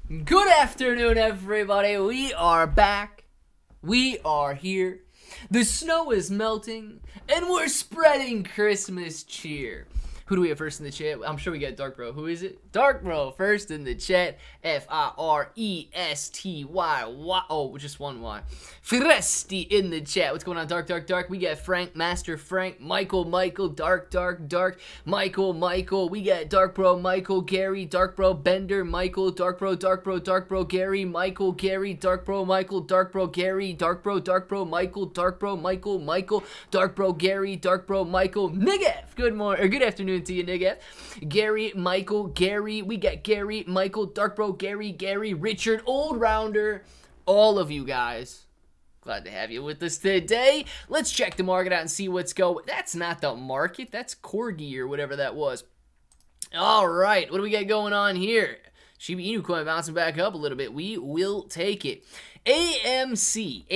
Good afternoon, everybody. We are back. We are here. The snow is melting, and we're spreading Christmas cheer. Who do we have first in the chat? I'm sure we got Dark Bro. Who is it? Dark Bro first in the chat. F-I-R-E-S-T-Y. Oh, just one Y. Fresti in the chat. What's going on, Dark? We got Frank, Master Frank, Michael, Dark, Michael. We got Dark Bro, Michael, Gary, Dark Bro, Bender, Michael, Dark Bro, Gary, Michael, Dark Bro, Michael, Dark Bro, Gary, Dark Bro, Michael, Dark Bro, Michael, Dark Bro, Gary, Dark Bro, Michael, Nigef. Good morning, or good afternoon to you, Nigef. Gary, Michael, Gary. We got Gary, Michael, Dark Bro, Gary, Richard, Old Rounder. All of you guys. Glad to have you with us today. Let's check the market out and see what's going. That's not the market. That's Corgi or whatever that was. All right. What do we got going on here? Shiba Inu coin bouncing back up a little bit. We will take it. AMC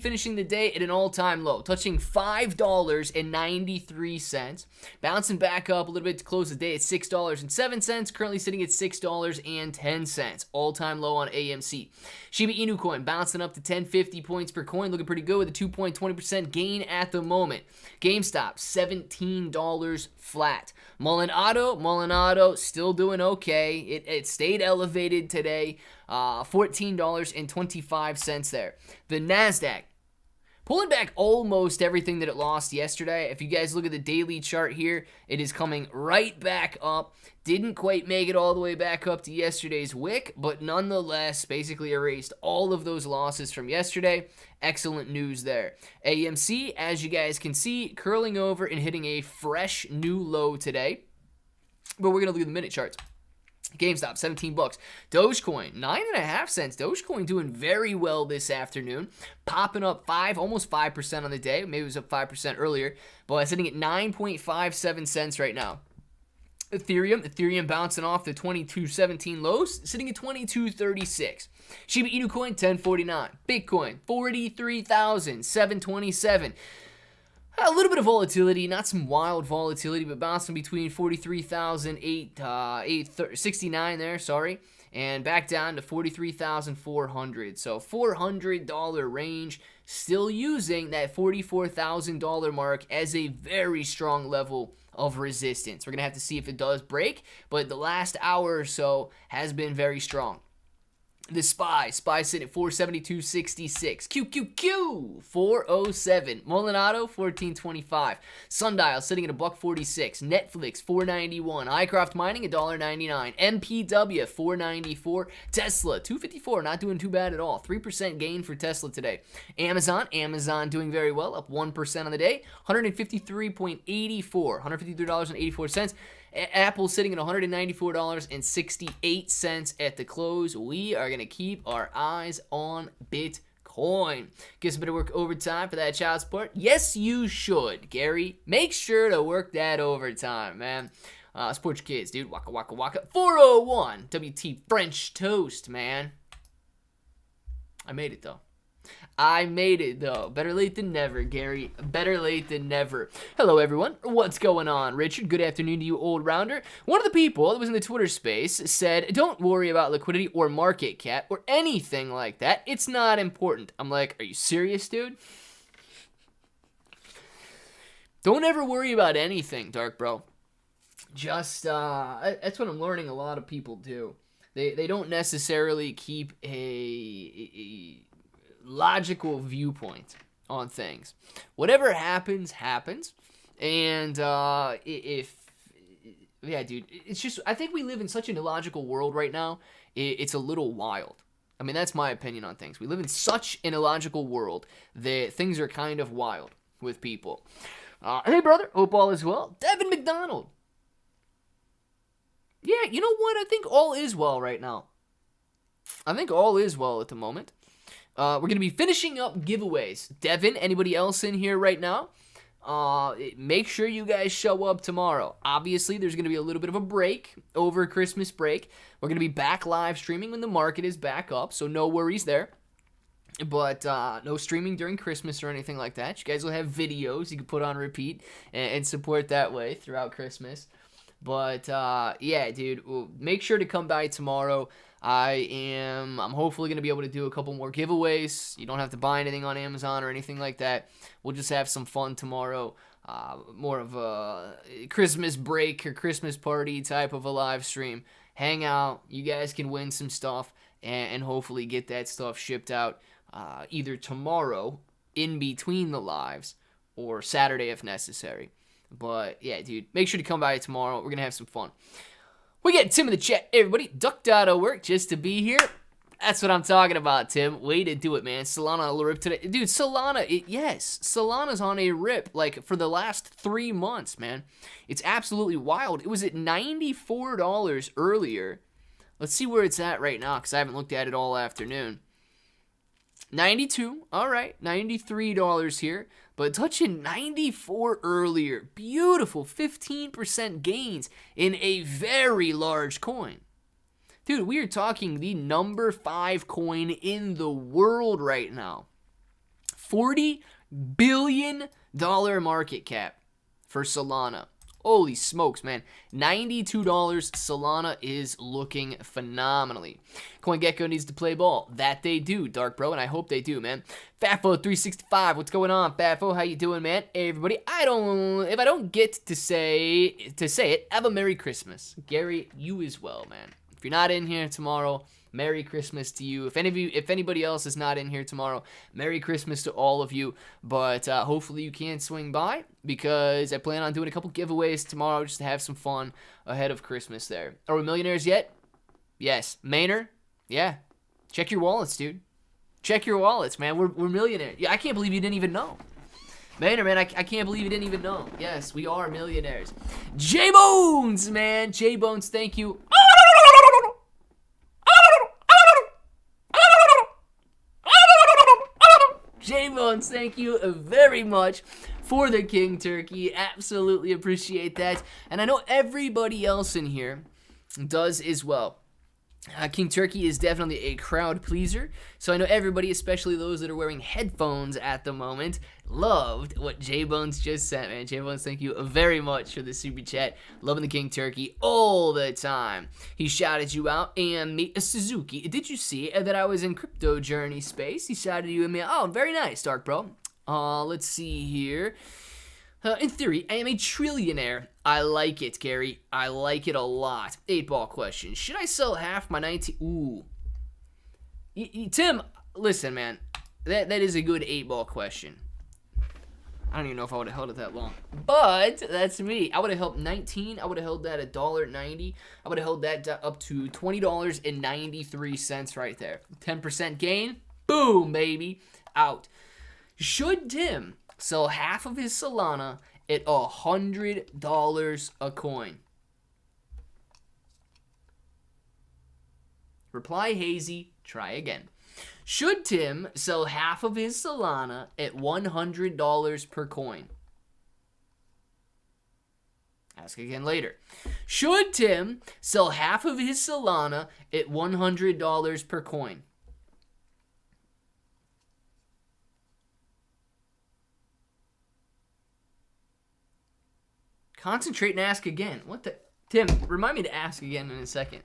finishing the day at an all-time low, touching $5.93, bouncing back up a little bit to close the day at $6.07, currently sitting at $6.10, all-time low on AMC. Shiba Inu coin bouncing up to 1050 points per coin, looking pretty good with a 2.20% gain at the moment. GameStop, $17 flat. Molinado still doing okay. It stayed elevated today. $14.25 there. The NASDAQ pulling back almost everything that it lost yesterday. If you guys look at the daily chart here, it is coming right back up. Didn't quite make it all the way back up to yesterday's wick, but nonetheless basically erased all of those losses from yesterday. Excellent news there. AMC, as you guys can see, curling over and hitting a fresh new low today. But we're going to look at the minute charts. GameStop, $17. Dogecoin, 9.5 cents. Dogecoin doing very well this afternoon. Popping up almost 5% on the day. Maybe it was up 5% earlier. But sitting at 9.57 cents right now. Ethereum bouncing off the 22.17 lows, sitting at 22.36. Shiba Inu coin, 10.49. Bitcoin, 43,727. A little bit of volatility, not some wild volatility, but bouncing between 43,869 there, and back down to 43,400. So $400 range, still using that $44,000 mark as a very strong level of resistance. We're going to have to see if it does break, but the last hour or so has been very strong. The SPY sitting at 472.66. QQQ 407. Molinado 14.25. Sundial sitting at $1.46. Netflix 491. iCraft Mining $1.99. MPW 494. Tesla 254. Not doing too bad at all. 3% gain for Tesla today. Amazon doing very well, up 1% on the day. 153.84. $153.84. Apple sitting at $194.68 at the close. We are going to keep our eyes on Bitcoin. Get some better work overtime for that child support. Yes, you should, Gary. Make sure to work that overtime, man. Support your kids, dude. Waka, waka, waka. 401 WT French toast, man. I made it, though. Better late than never, Gary. Better late than never. Hello, everyone. What's going on, Richard? Good afternoon to you, Old Rounder. One of the people that was in the Twitter space said, don't worry about liquidity or market cap or anything like that. It's not important. I'm like, are you serious, dude? Don't ever worry about anything, Dark Bro. Just, that's what I'm learning a lot of people do. They don't necessarily keep a logical viewpoint on things. Whatever happens. And yeah, dude, it's just, I think we live in such an illogical world right now. It's a little wild. I mean, that's my opinion on things. We live in such an illogical world that things are kind of wild with people. Hey, brother. Hope all is well. Devin McDonald. Yeah, you know what? I think all is well right now. I think all is well at the moment. We're going to be finishing up giveaways. Devin, anybody else in here right now? Make sure you guys show up tomorrow. Obviously, there's going to be a little bit of a break over Christmas break. We're going to be back live streaming when the market is back up, so no worries there. But no streaming during Christmas or anything like that. You guys will have videos you can put on repeat and support that way throughout Christmas. But yeah, dude, make sure to come by tomorrow. I'm hopefully going to be able to do a couple more giveaways. You don't have to buy anything on Amazon or anything like that. We'll just have some fun tomorrow. More of a Christmas break or Christmas party type of a live stream. Hang out. You guys can win some stuff and hopefully get that stuff shipped out either tomorrow in between the lives or Saturday if necessary. But yeah, dude, make sure to come by tomorrow. We're going to have some fun. We get Tim in the chat. Hey, everybody, ducked out of work just to be here. That's what I'm talking about, Tim. Way to do it, man. Solana on a rip today. Dude, Solana, yes. Solana's on a rip, like, for the last 3 months, man. It's absolutely wild. It was at $94 earlier. Let's see where it's at right now, because I haven't looked at it all afternoon. 92, all right. $93 here. But touching 94 earlier. Beautiful 15% gains in a very large coin. Dude, we are talking the number 5 coin in the world right now. $40 billion market cap for Solana. Holy smokes, man. $92. Solana is looking phenomenally. CoinGecko needs to play ball. That they do, Dark Bro, and I hope they do, man. Fatfo365, what's going on, Fatfo? How you doing, man? Hey, everybody. If I don't get to say it, have a Merry Christmas. Gary, you as well, man. If you're not in here tomorrow, Merry Christmas to you. If anybody else is not in here tomorrow, Merry Christmas to all of you. But hopefully you can swing by, because I plan on doing a couple giveaways tomorrow just to have some fun ahead of Christmas there. Are we millionaires yet? Yes. Maynard? Yeah. Check your wallets, dude. Check your wallets, man. We're millionaires. Yeah, I can't believe you didn't even know. Maynard, man, I can't believe you didn't even know. Yes, we are millionaires. J-Bones, man. J-Bones, thank you. J-Bones, thank you very much for the King Turkey. Absolutely appreciate that. And I know everybody else in here does as well. King Turkey is definitely a crowd pleaser. So I know everybody, especially those that are wearing headphones at the moment, loved what J-Bones just sent, man. J-Bones, thank you very much for the super chat. Loving the King Turkey all the time. He shouted you out. And Suzuki, did you see that I was in Crypto Journey space? He shouted you at me. Oh, very nice, Dark Bro. Let's see here. In theory, I am a trillionaire. I like it, Gary. I like it a lot. 8-ball question. Should I sell half my 19... Ooh. Tim, listen, man. That is a good 8-ball question. I don't even know if I would have held it that long. But that's me. I would have held 19. I would have held that at $1.90. I would have held that up to $20.93 right there. 10% gain. Boom, baby. Out. Should Tim sell half of his Solana at $100 a coin? Reply hazy, try again. Should Tim sell half of his Solana at $100 per coin? Ask again later. Should Tim sell half of his Solana at $100 per coin? Concentrate and ask again. What the? Tim, remind me to ask again in a second.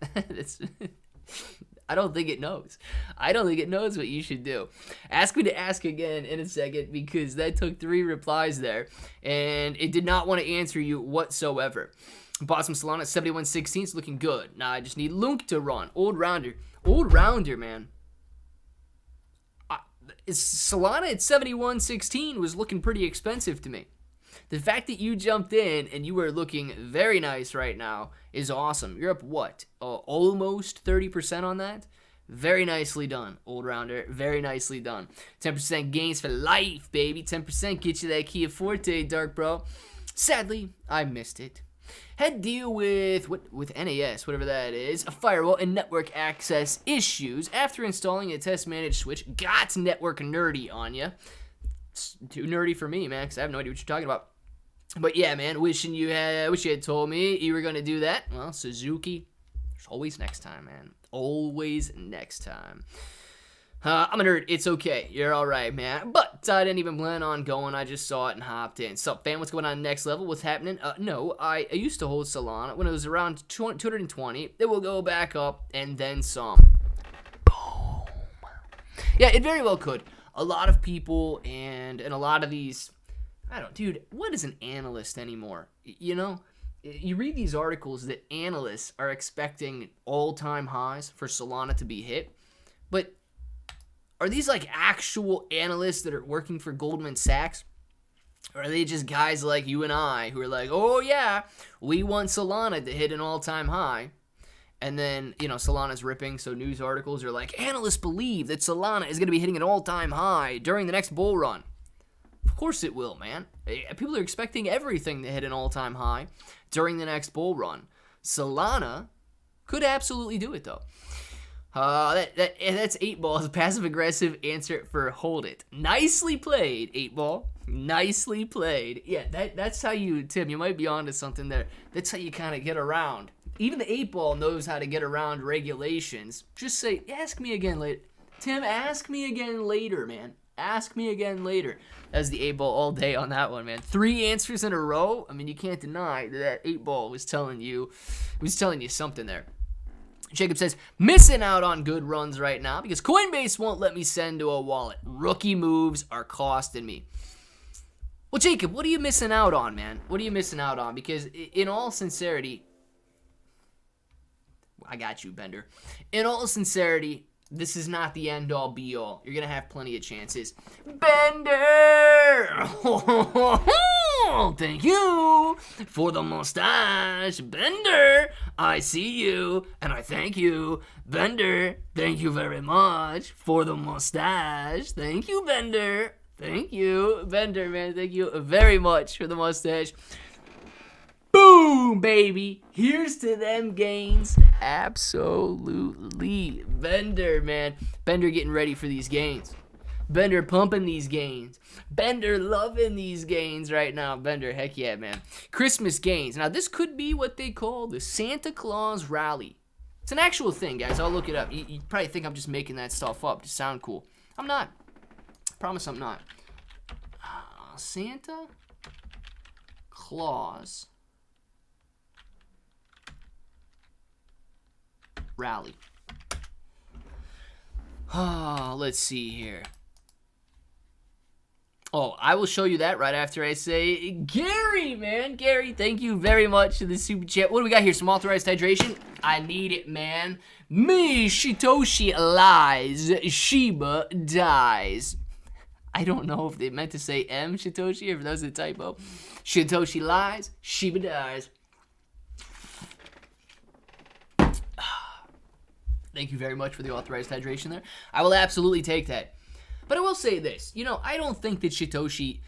I don't think it knows. I don't think it knows what you should do. Ask me to ask again in a second, because that took 3 replies there, and it did not want to answer you whatsoever. Bought some Solana at 71.16. It's looking good. Now I just need Lunk to run. Old rounder, man. Solana at 71.16 was looking pretty expensive to me. The fact that you jumped in and you are looking very nice right now is awesome. You're up, what, almost 30% on that? Very nicely done, old rounder. Very nicely done. 10% gains for life, baby. 10% get you that Kia Forte, Dark Bro. Sadly, I missed it. Had deal with NAS, whatever that is, a firewall and network access issues after installing a test managed switch. Got network nerdy on you. It's too nerdy for me, man, because I have no idea what you're talking about. But yeah, man, wish you had told me you were gonna do that. Well, Suzuki, there's always next time, man. Always next time. I'm a nerd. It's okay. You're all right, man. But So I didn't even plan on going. I just saw it and hopped in. Sup, fam? What's going on next level? What's happening? No, I used to hold Solana when it was around 220. It will go back up and then some. Boom. Yeah, it very well could. A lot of people and a lot of these, dude, what is an analyst anymore? You know, you read these articles that analysts are expecting all-time highs for Solana to be hit, but are these like actual analysts that are working for Goldman Sachs? Or are they just guys like you and I who are like, oh yeah, we want Solana to hit an all-time high? And then, you know, Solana's ripping, so news articles are like, analysts believe that Solana is going to be hitting an all-time high during the next bull run. Of course it will, man. People are expecting everything to hit an all-time high during the next bull run. Solana could absolutely do it, though. That's 8Ball's passive-aggressive answer for hold it. Nicely played, 8Ball. Nicely played. Yeah, that's how you, Tim, you might be onto something there. That's how you kind of get around. Even the 8Ball knows how to get around regulations. Just say, ask me again later. Tim, ask me again later, man. Ask me again later. That's the 8Ball all day on that one, man. 3 answers in a row. I mean, you can't deny that 8Ball was telling you something there. Jacob says, missing out on good runs right now because Coinbase won't let me send to a wallet. Rookie moves are costing me. Well, Jacob, what are you missing out on, man? What are you missing out on? Because in all sincerity, I got you, Bender. In all sincerity, this is not the end-all, be-all. You're going to have plenty of chances. Bender! Thank you for the mustache. Bender, I see you, and I thank you. Bender, thank you very much for the mustache. Thank you, Bender. Thank you, Bender, man. Thank you very much for the mustache. Boom, baby. Here's to them gains. Absolutely. Bender, man. Bender getting ready for these gains. Bender pumping these gains. Bender loving these gains right now. Bender, heck yeah, man. Christmas gains. Now, this could be what they call the Santa Claus Rally. It's an actual thing, guys. I'll look it up. You probably think I'm just making that stuff up to sound cool. I'm not. I promise I'm not. Santa Claus Rally. Let's see here. Oh, I will show you that right after I say Gary, man. Gary, thank you very much for the super chat. What do we got here? Some authorized hydration? I need it, man. Me, Shitoshi lies. Shiba dies. I don't know if they meant to say M, Shitoshi, or if that was a typo. Shitoshi lies. Shiba dies. Thank you very much for the authorized hydration there. I will absolutely take that. But I will say this, you know, I don't think that Shitoshi,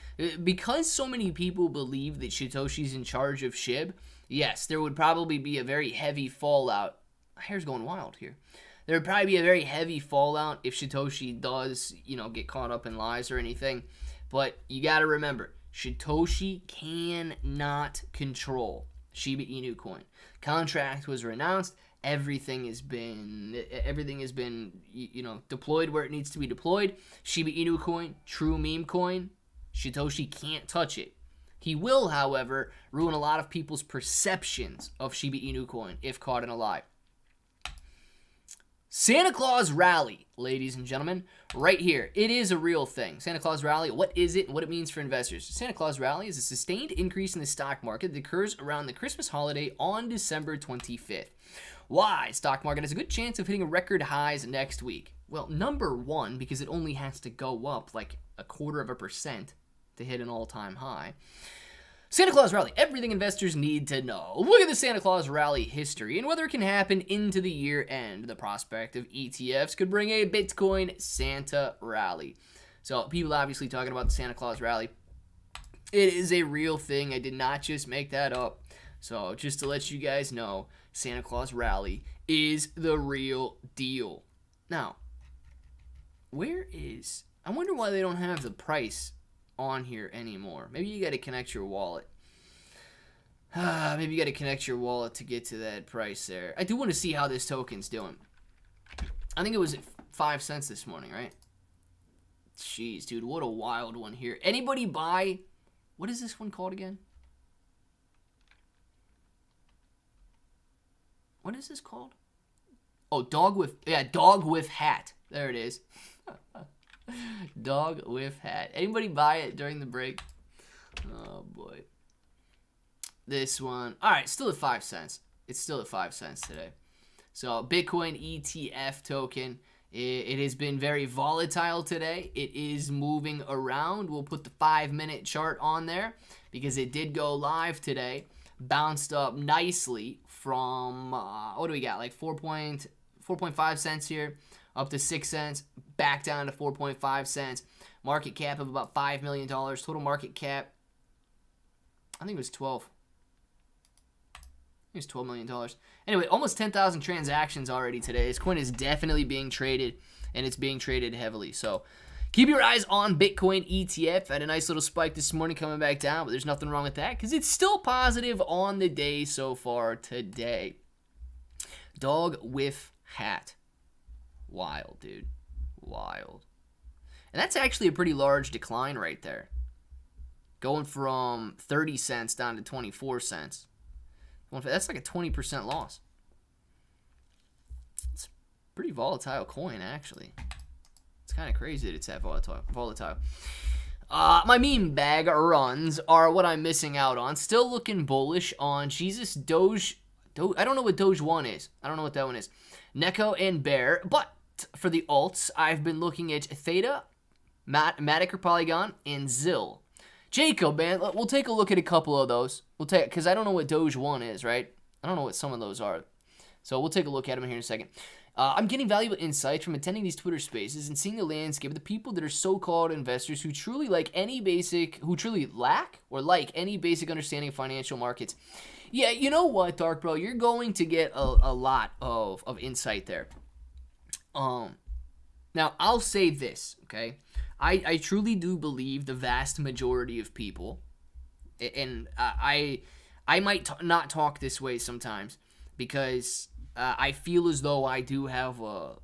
because so many people believe that Shitoshi's in charge of Shib, yes, there would probably be a very heavy fallout. My hair's going wild here. There would probably be a very heavy fallout if Shitoshi does, you know, get caught up in lies or anything. But you got to remember, Shitoshi cannot control Shiba Inu coin. Contract was renounced. Everything has been, you know, deployed where it needs to be deployed. Shiba Inu coin, true meme coin, Shitoshi can't touch it. He will, however, ruin a lot of people's perceptions of Shiba Inu coin if caught in a lie. Santa Claus Rally, ladies and gentlemen, right here. It is a real thing. Santa Claus Rally, what is it and what it means for investors? Santa Claus Rally is a sustained increase in the stock market that occurs around the Christmas holiday on December 25th. Why? Stock market has a good chance of hitting record highs next week. Well, number one, because it only has to go up like 0.25% to hit an all-time high. Santa Claus Rally, everything investors need to know. Look at the Santa Claus Rally history and whether it can happen into the year end. The prospect of ETFs could bring a Bitcoin Santa Rally. So people obviously talking about the Santa Claus Rally. It is a real thing. I did not just make that up. So just to let you guys know, Santa Claus Rally is the real deal. Now, I wonder why they don't have the price on here anymore. Maybe you got to connect your wallet. Maybe you got to connect your wallet to get to that price there. I do want to see how this token's doing. I think it was at 5 cents this morning, right? Jeez, dude, what a wild one here. Anybody buy... What is this one called again? What is this called? Oh, dog with hat. There it is. Dog with hat. Anybody buy it during the break? Oh, boy. This one. All right, still at 5 cents. It's still at 5 cents today. So, Bitcoin ETF token. It has been very volatile today. It is moving around. We'll put the 5-minute chart on there because it did go live today. Bounced up nicely from, what do we got? Like 4.5 cents here, up to 6 cents, back down to 4.5 cents. Market cap of about $5 million. Total market cap, I think it was 12. It was $12 million. Anyway, almost 10,000 transactions already today. This coin is definitely being traded, and it's being traded heavily. So keep your eyes on Bitcoin ETF. Had a nice little spike this morning coming back down, but there's nothing wrong with that because it's still positive on the day so far today. Dog with hat. Wild, dude. Wild. And that's actually a pretty large decline right there. Going from 30 cents down to 24 cents. That's like a 20% loss. It's a pretty volatile coin, actually. It's kind of crazy that it's that volatile. My meme bag runs are what I'm missing out on. Still looking bullish on Jesus, Doge. I don't know what Doge 1 is. I don't know what that one is. Neko and Bear. But for the alts, I've been looking at Theta, Matic or Polygon, and Zill. Jacob, man, we'll take a look at a couple of those. Because I don't know what Doge 1 is, right? I don't know what some of those are. So we'll take a look at them here in a second. I'm getting valuable insights from attending these Twitter spaces and seeing the landscape of the people that are so-called investors who truly lack any basic understanding of financial markets. Yeah, you know what, Dark Bro? You're going to get a lot of insight there. Now, I'll say this, okay? I truly do believe the vast majority of people, and I might not talk this way sometimes because I feel as though I do have a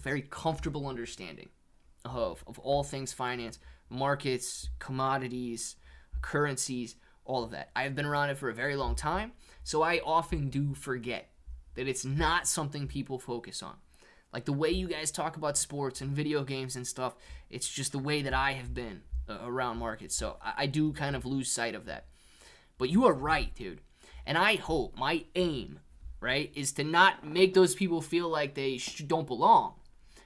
very comfortable understanding of all things finance, markets, commodities, currencies, all of that. I've been around it for a very long time, so I often do forget that it's not something people focus on. Like the way you guys talk about sports and video games and stuff, it's just the way that I have been around markets. So I do kind of lose sight of that. But you are right, dude. And I hope, my aim, right, is to not make those people feel like they don't belong.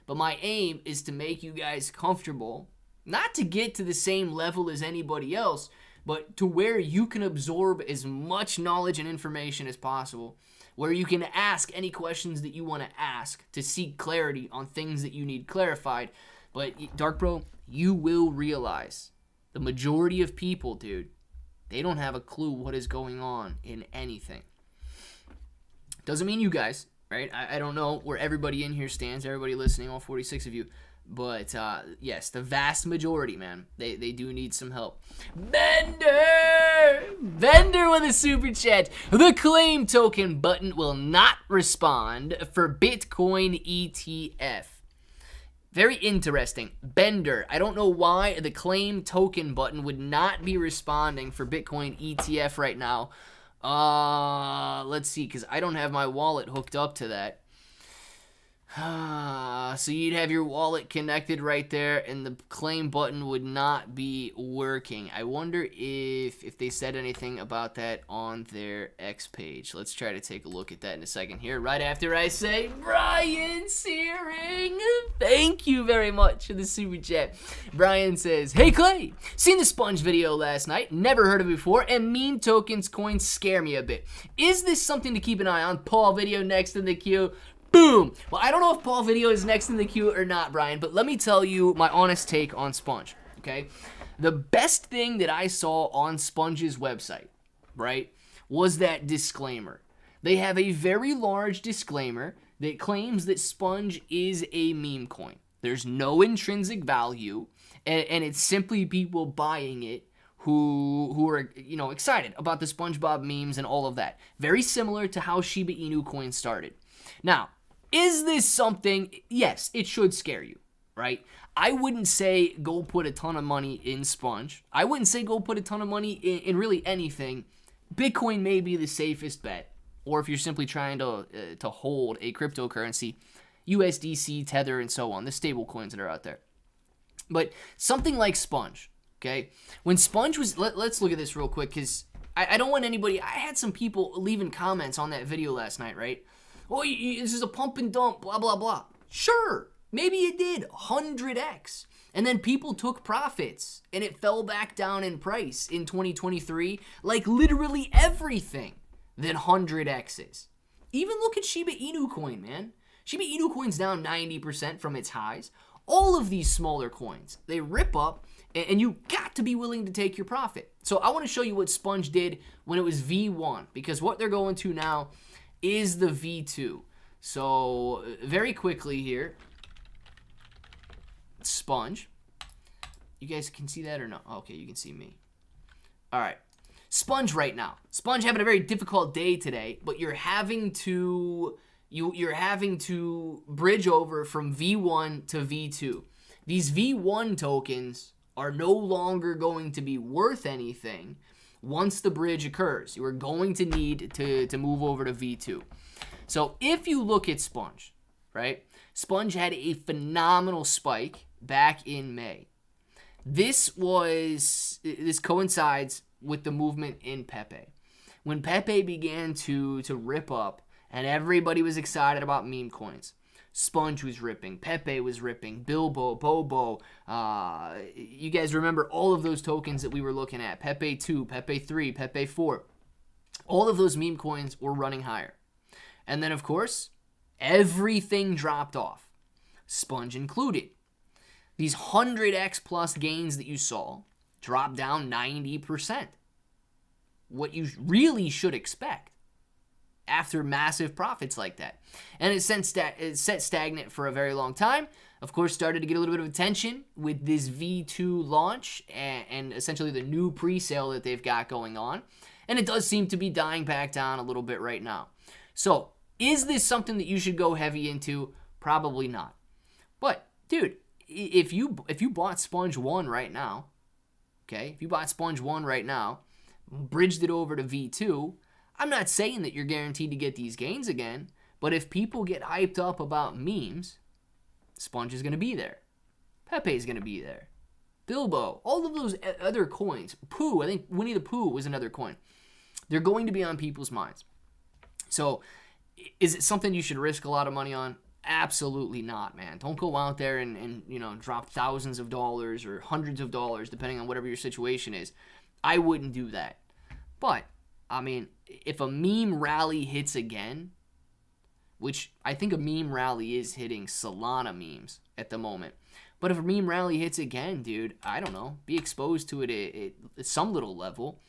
But my aim is to make you guys comfortable, not to get to the same level as anybody else, but to where you can absorb as much knowledge and information as possible, where you can ask any questions that you want to ask to seek clarity on things that you need clarified. But, Dark Bro, you will realize the majority of people, dude, they don't have a clue what is going on in anything. Doesn't mean you guys, right? I don't know where everybody in here stands, everybody listening, all 46 of you. But, yes, the vast majority, man, they do need some help. Bender with a super chat. The claim token button will not respond for Bitcoin ETF. Very interesting. Bender, I don't know why the claim token button would not be responding for Bitcoin ETF right now. Let's see, because I don't have my wallet hooked up to that. So you'd have your wallet connected right there, and the claim button would not be working. I wonder if they said anything about that on their X page. Let's try to take a look at that in a second here, right after I say Brian Searing. Thank you very much for the super chat. Brian says, "Hey Clay, seen the Sponge video last night, never heard of it before, and meme tokens coins scare me a bit. Is this something to keep an eye on? Paul video next in the queue." Boom! Well, I don't know if Paul video is next in the queue or not, Brian, but let me tell you my honest take on Sponge, okay? The best thing that I saw on Sponge's website, right, was that disclaimer. They have a very large disclaimer that claims that Sponge is a meme coin. There's no intrinsic value, and it's simply people buying it who are, excited about the SpongeBob memes and all of that. Very similar to how Shiba Inu coin started. Now, is this something? Yes, it should scare you. right? I wouldn't say go put a ton of money in Sponge. I wouldn't say go put a ton of money in really anything. Bitcoin may be the safest bet, or if you're simply trying to hold a cryptocurrency, USDC, Tether, and so on, the stable coins that are out there. But something like Sponge, okay? When Sponge was, let's look at this real quick, because I don't want anybody, I had some people leaving comments on that video last night, right? Oh, this is a pump and dump, blah, blah, blah. Sure, maybe it did, 100x. And then people took profits, and it fell back down in price in 2023, like literally everything that 100x's. Even look at Shiba Inu coin, man. Shiba Inu coin's down 90% from its highs. All of these smaller coins, they rip up, and you got to be willing to take your profit. So I want to show you what Sponge did when it was V1, because what they're going to now is the V2. So very quickly here, Sponge. You guys can see that or no? Okay, you can see me. All right. Sponge right now. Sponge having a very difficult day today, but you're having to bridge over from V1 to V2. These V1 tokens are no longer going to be worth anything once the bridge occurs. You are going to need to move over to V2. So if you look at Sponge, right? Sponge had a phenomenal spike back in May. This coincides with the movement in Pepe. When Pepe began to rip up and everybody was excited about meme coins, Sponge was ripping, Pepe was ripping, Bilbo, Bobo. You guys remember all of those tokens that we were looking at. Pepe 2, Pepe 3, Pepe 4. All of those meme coins were running higher. And then, of course, everything dropped off, Sponge included. These 100x plus gains that you saw dropped down 90%. What you really should expect after massive profits like that. And it set stagnant for a very long time. Of course, started to get a little bit of attention with this V2 launch and essentially the new pre-sale that they've got going on. And it does seem to be dying back down a little bit right now. So, is this something that you should go heavy into? Probably not. But, dude, if you bought Sponge 1 right now, okay, if you bought Sponge 1 right now, bridged it over to V2, I'm not saying that you're guaranteed to get these gains again, but if people get hyped up about memes, Sponge is going to be there. Pepe is going to be there. Bilbo, all of those other coins. Pooh, I think Winnie the Pooh was another coin. They're going to be on people's minds. So, is it something you should risk a lot of money on? Absolutely not, man. Don't go out there and drop thousands of dollars or hundreds of dollars, depending on whatever your situation is. I wouldn't do that. But, I mean, if a meme rally hits again, which I think a meme rally is hitting Solana memes at the moment, but if a meme rally hits again, dude, I don't know, be exposed to it at some little level,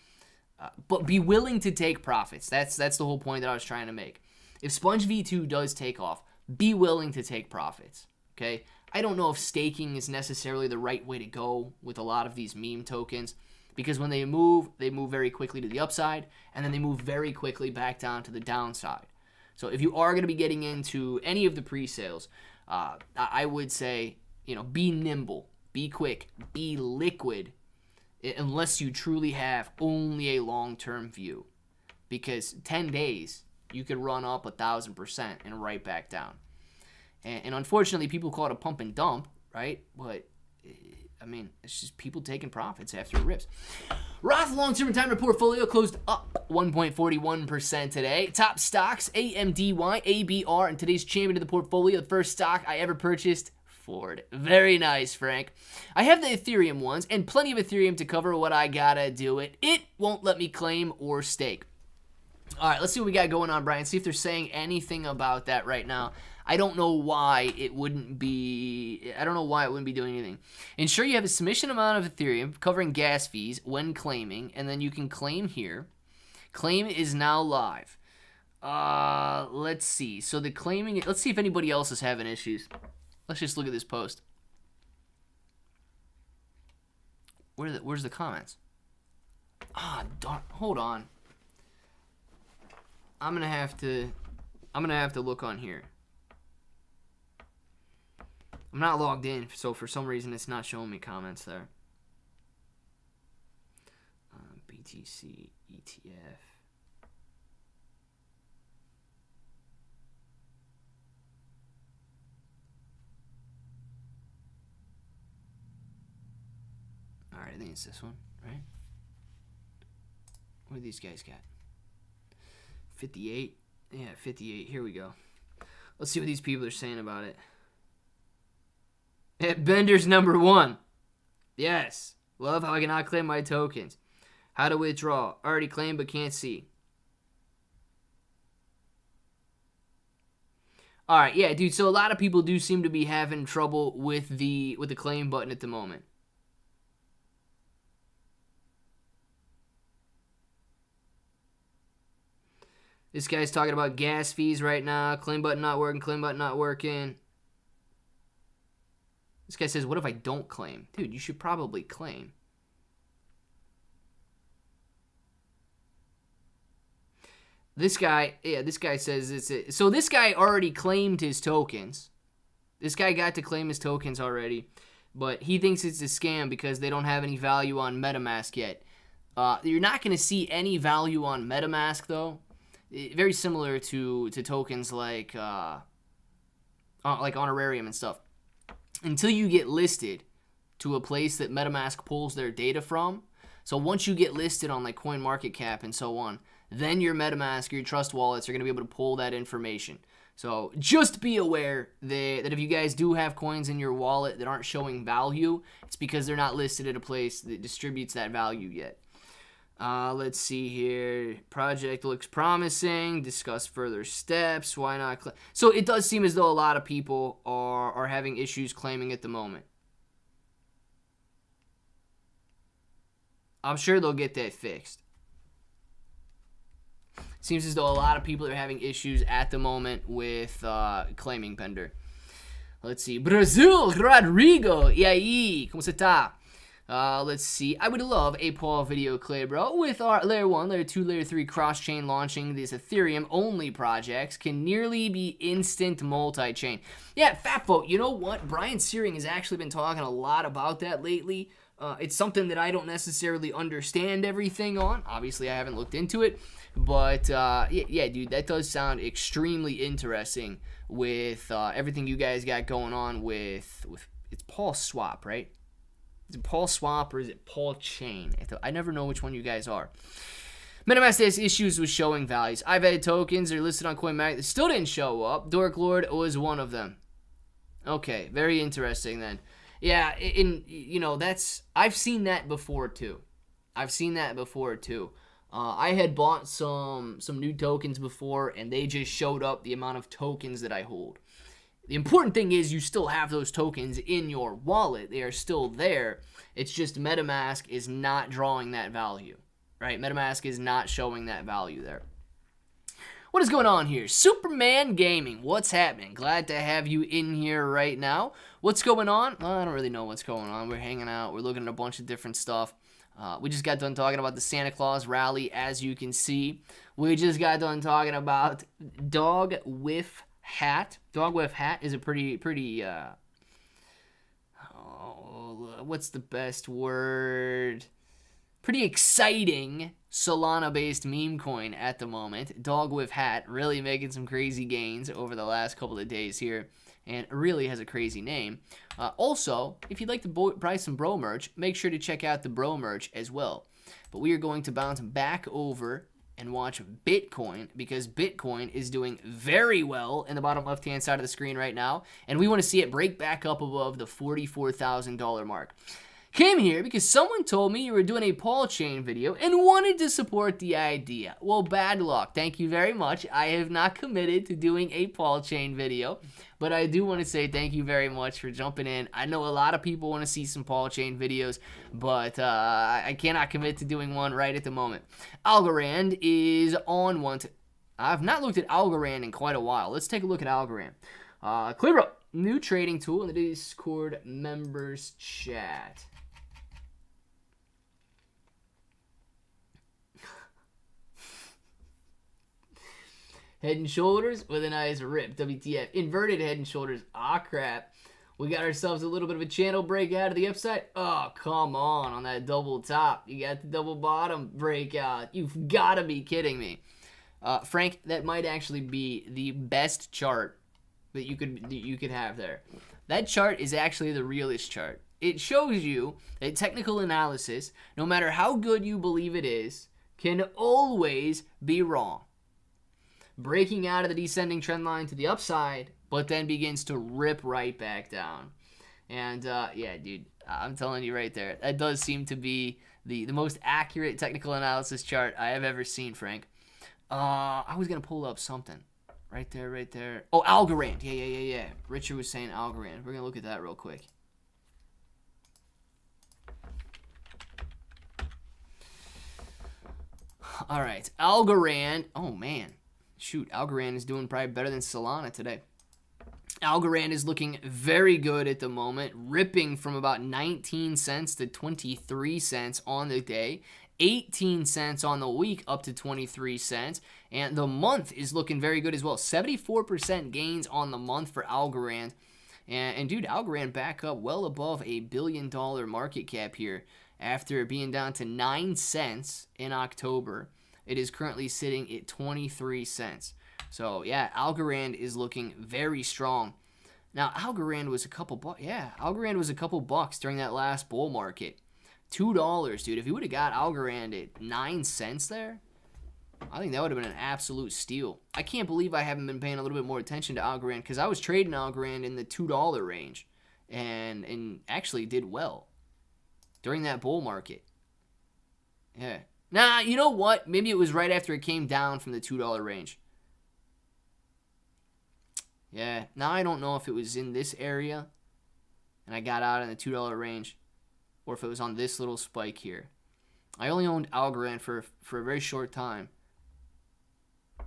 but be willing to take profits. That's the whole point that I was trying to make. If Sponge V2 does take off, be willing to take profits, okay? I don't know if staking is necessarily the right way to go with a lot of these meme tokens, because when they move very quickly to the upside, and then they move very quickly back down to the downside. So if you are going to be getting into any of the pre-sales, I would say, be nimble, be quick, be liquid, unless you truly have only a long-term view. Because 10 days, you could run up 1,000% and right back down. And unfortunately, people call it a pump and dump, right? But, I mean, it's just people taking profits after it rips. Roth long-term retirement portfolio closed up 1.41% today. Top stocks, AMDY, ABR, and today's champion of the portfolio, the first stock I ever purchased, Ford. Very nice, Frank. I have the Ethereum ones and plenty of Ethereum to cover what I gotta do it. It won't let me claim or stake. All right, let's see what we got going on, Brian. See if they're saying anything about that right now. I don't know why it wouldn't be doing anything. Ensure you have a sufficient amount of Ethereum covering gas fees when claiming, and then you can claim here. Claim is now live. Let's see. So the claiming, let's see if anybody else is having issues. Let's just look at this post. Where's the comments? Darn, hold on. I'm gonna have to look on here. I'm not logged in, so for some reason it's not showing me comments there. BTC ETF. All right, I think it's this one, right? What do these guys got? 58? Yeah, 58. Here we go. Let's see what these people are saying about it. Bender's number 1. Yes. Love how I cannot claim my tokens. How to withdraw. Already claimed but can't see. All right, yeah, dude. So a lot of people do seem to be having trouble with the claim button at the moment. This guy's talking about gas fees right now. Claim button not working. Claim button not working. This guy says, what if I don't claim? Dude, you should probably claim. This guy says it's so this guy already claimed his tokens. This guy got to claim his tokens already, but he thinks it's a scam because they don't have any value on MetaMask yet. You're not going to see any value on MetaMask though. Very similar to tokens like Honorarium and stuff. Until you get listed to a place that MetaMask pulls their data from. So once you get listed on like CoinMarketCap and so on, then your MetaMask, your Trust wallets are going to be able to pull that information. So just be aware that if you guys do have coins in your wallet that aren't showing value, it's because they're not listed at a place that distributes that value yet. Let's see here. Project looks promising. Discuss further steps. Why not? So it does seem as though a lot of people are having issues claiming at the moment. I'm sure they'll get that fixed. Seems as though a lot of people are having issues at the moment with claiming Bender. Let's see. Brazil, Rodrigo. E aí? Como você tá? Let's see. I would love a Paul video, Clay, bro. With our Layer 1, Layer 2, Layer 3 cross-chain launching, these Ethereum-only projects can nearly be instant multi-chain. Yeah, Fatboat, you know what? Brian Searing has actually been talking a lot about that lately. It's something that I don't necessarily understand everything on. Obviously, I haven't looked into it. But, yeah, dude, that does sound extremely interesting with everything you guys got going on with it's Paul Swap, right? Is it Paul Swap or is it Paul Chain? I never know which one you guys are. MetaMask has issues with showing values. I've had tokens that are listed on CoinMarket that still didn't show up. Dork Lord was one of them. Okay, very interesting then. Yeah, I've seen that before too. I had bought some new tokens before, and they just showed up the amount of tokens that I hold. The important thing is you still have those tokens in your wallet. They are still there. It's just MetaMask is not drawing that value, right? MetaMask is not showing that value there. What is going on here? Superman Gaming, what's happening? Glad to have you in here right now. What's going on? Well, I don't really know what's going on. We're hanging out. We're looking at a bunch of different stuff. We just got done talking about the Santa Claus rally, as you can see. We just got done talking about Dog Whiff Hat. Dog Whiff Hat is a pretty what's the best word? Pretty exciting Solana-based meme coin at the moment. Dog Whiff Hat really making some crazy gains over the last couple of days here, and really has a crazy name. Also, if you'd like to buy some bro merch, make sure to check out the bro merch as well. But we are going to bounce back over and watch Bitcoin, because Bitcoin is doing very well in the bottom left-hand side of the screen right now, and we want to see it break back up above the $44,000 mark. Came here because someone told me you were doing a Paul Chain video and wanted to support the idea. Well, bad luck. Thank you very much. I have not committed to doing a Paul Chain video, but I do want to say thank you very much for jumping in. I know a lot of people want to see some Paul Chain videos, but I cannot commit to doing one right at the moment. Algorand is on one. I've not looked at Algorand in quite a while. Let's take a look at Algorand. Clear up. New trading tool in the Discord members chat. Head and shoulders with a nice rip. WTF. Inverted head and shoulders. Ah, crap. We got ourselves a little bit of a channel breakout to the upside. Oh, come on that double top. You got the double bottom breakout. You've got to be kidding me. Frank, that might actually be the best chart that you could have there. That chart is actually the realest chart. It shows you that technical analysis, no matter how good you believe it is, can always be wrong. Breaking out of the descending trend line to the upside, but then begins to rip right back down. And yeah, dude, I'm telling you right there, that does seem to be the most accurate technical analysis chart I have ever seen, Frank. I was going to pull up something. Right there. Oh, Algorand. Yeah. Richard was saying Algorand. We're going to look at that real quick. All right, Algorand. Oh, man. Shoot, Algorand is doing probably better than Solana today. Algorand is looking very good at the moment, ripping from about 19 cents to 23 cents on the day, 18 cents on the week up to 23 cents, and the month is looking very good as well. 74% gains on the month for Algorand. And dude, Algorand back up well above $1 billion market cap here after being down to 9 cents in October. It is currently sitting at 23 cents. So, yeah, Algorand is looking very strong. Now, Algorand was a couple bucks. Yeah, Algorand was a couple bucks during that last bull market. $2, dude. If you would have got Algorand at 9 cents there, I think that would have been an absolute steal. I can't believe I haven't been paying a little bit more attention to Algorand because I was trading Algorand in the $2 range and actually did well during that bull market. Yeah. Nah, you know what? Maybe it was right after it came down from the $2 range. Yeah, now I don't know if it was in this area and I got out in the $2 range or if it was on this little spike here. I only owned Algorand for a very short time. I'm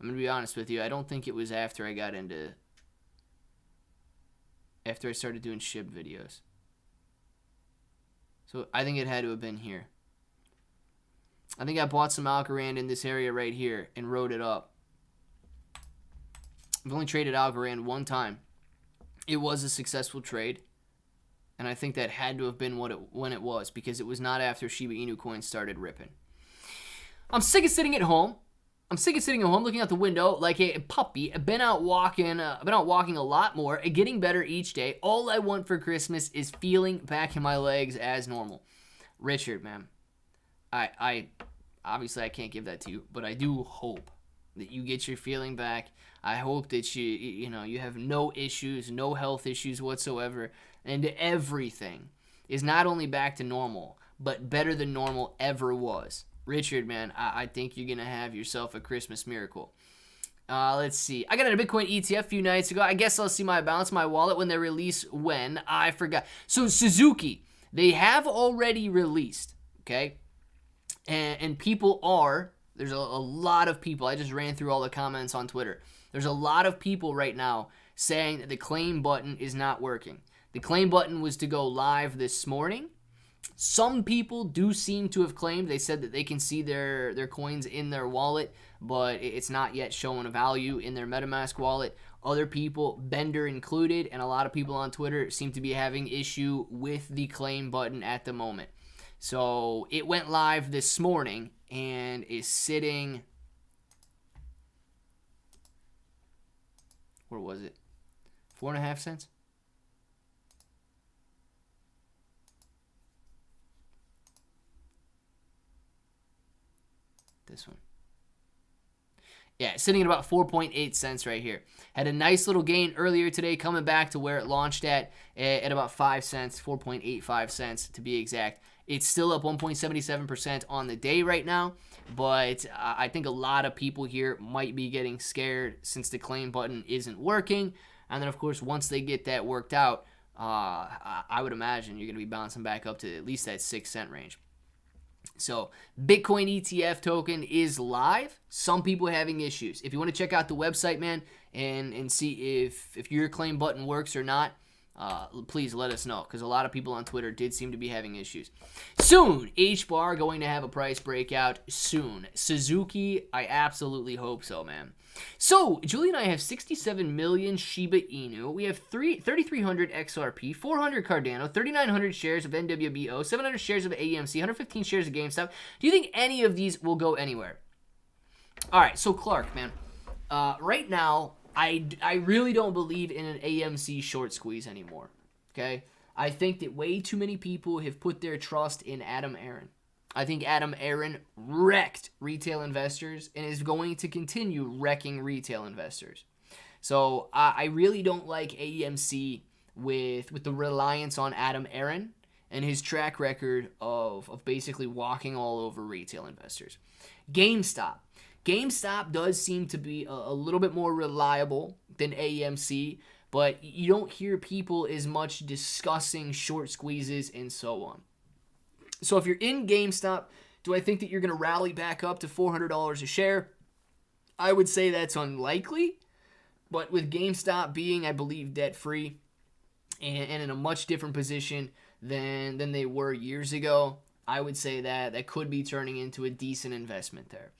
going to be honest with you. I don't think it was after I started doing Shib videos. So I think it had to have been here. I think I bought some Algorand in this area right here and rode it up. I've only traded Algorand one time. It was a successful trade. And I think that had to have been when it was, because it was not after Shiba Inu coins started ripping. I'm sick of sitting at home. Looking out the window like a puppy. I've been out walking a lot more, getting better each day. All I want for Christmas is feeling back in my legs as normal. Richard, man, I obviously I can't give that to you, but I do hope that you get your feeling back. I hope that you have no issues, no health issues whatsoever, and everything is not only back to normal, but better than normal ever was. Richard, man, I think you're going to have yourself a Christmas miracle. Let's see. I got a Bitcoin ETF a few nights ago. I guess I'll see my balance, my wallet when they release when. I forgot. So Suzuki, they have already released, okay? And people are, there's a lot of people. I just ran through all the comments on Twitter. There's a lot of people right now saying that the claim button is not working. The claim button was to go live this morning. Some people do seem to have claimed, they said that they can see their coins in their wallet, but it's not yet showing a value in their MetaMask wallet. Other people, Bender included, and a lot of people on Twitter seem to be having issue with the claim button at the moment. So it went live this morning and is sitting, where was it? 4.5 cents? This one. Yeah, sitting at about 4.8 cents right here. Had a nice little gain earlier today, coming back to where it launched at about 5 cents, 4.85 cents to be exact. It's still up 1.77% on the day right now, but I think a lot of people here might be getting scared since the claim button isn't working. And then, of course, once they get that worked out, I would imagine you're going to be bouncing back up to at least that 6 cent range. So, Bitcoin ETF token is live. Some people are having issues. If you want to check out the website, man, and see if your claim button works or not, please let us know, because a lot of people on Twitter did seem to be having issues. Soon, H-Bar going to have a price breakout soon. Suzuki, I absolutely hope so, man. So, Julie and I have 67 million Shiba Inu. We have 3,300 XRP, 400 Cardano, 3,900 shares of NWBO, 700 shares of AMC, 115 shares of GameStop. Do you think any of these will go anywhere? All right, so Clark, man. Right now, I really don't believe in an AMC short squeeze anymore, okay? I think that way too many people have put their trust in Adam Aaron. I think Adam Aaron wrecked retail investors and is going to continue wrecking retail investors. So I really don't like AMC with the reliance on Adam Aaron and his track record of basically walking all over retail investors. GameStop. GameStop does seem to be a little bit more reliable than AMC, but you don't hear people as much discussing short squeezes and so on. So if you're in GameStop, do I think that you're going to rally back up to $400 a share? I would say that's unlikely, but with GameStop being, I believe, debt-free and in a much different position than they were years ago, I would say that could be turning into a decent investment there.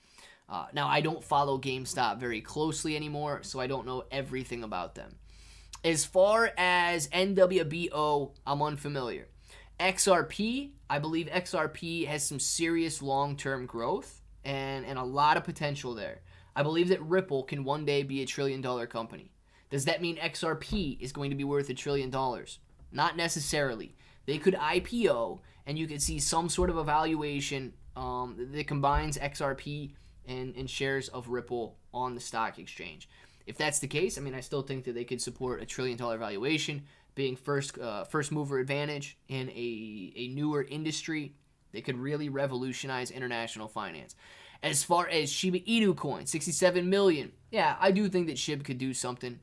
Now, I don't follow GameStop very closely anymore, so I don't know everything about them. As far as NWBO, I'm unfamiliar. XRP, I believe XRP has some serious long-term growth and a lot of potential there. I believe that Ripple can one day be $1 trillion company. Does that mean XRP is going to be worth $1 trillion? Not necessarily. They could IPO, and you could see some sort of evaluation that combines XRP and shares of Ripple on the stock exchange. If that's the case, I mean, I still think that they could support $1 trillion valuation, being first mover advantage in a newer industry. They could really revolutionize international finance. As far as Shiba Inu coin, 67 million. Yeah, I do think that Shib could do something.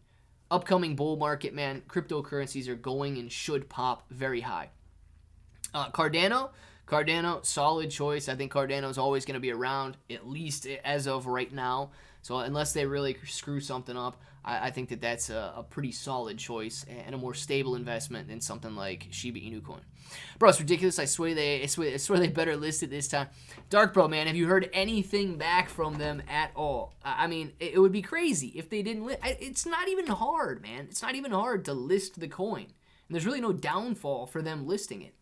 Upcoming bull market, man, cryptocurrencies are going and should pop very high. Cardano, solid choice. I think Cardano is always going to be around, at least as of right now. So unless they really screw something up, I think that that's a pretty solid choice and a more stable investment than something like Shiba Inu coin. Bro, it's ridiculous. I swear they better list it this time. Dark Bro, man, have you heard anything back from them at all? I mean, it would be crazy if they didn't list. It's not even hard, man. It's not even hard to list the coin. And there's really no downfall for them listing it.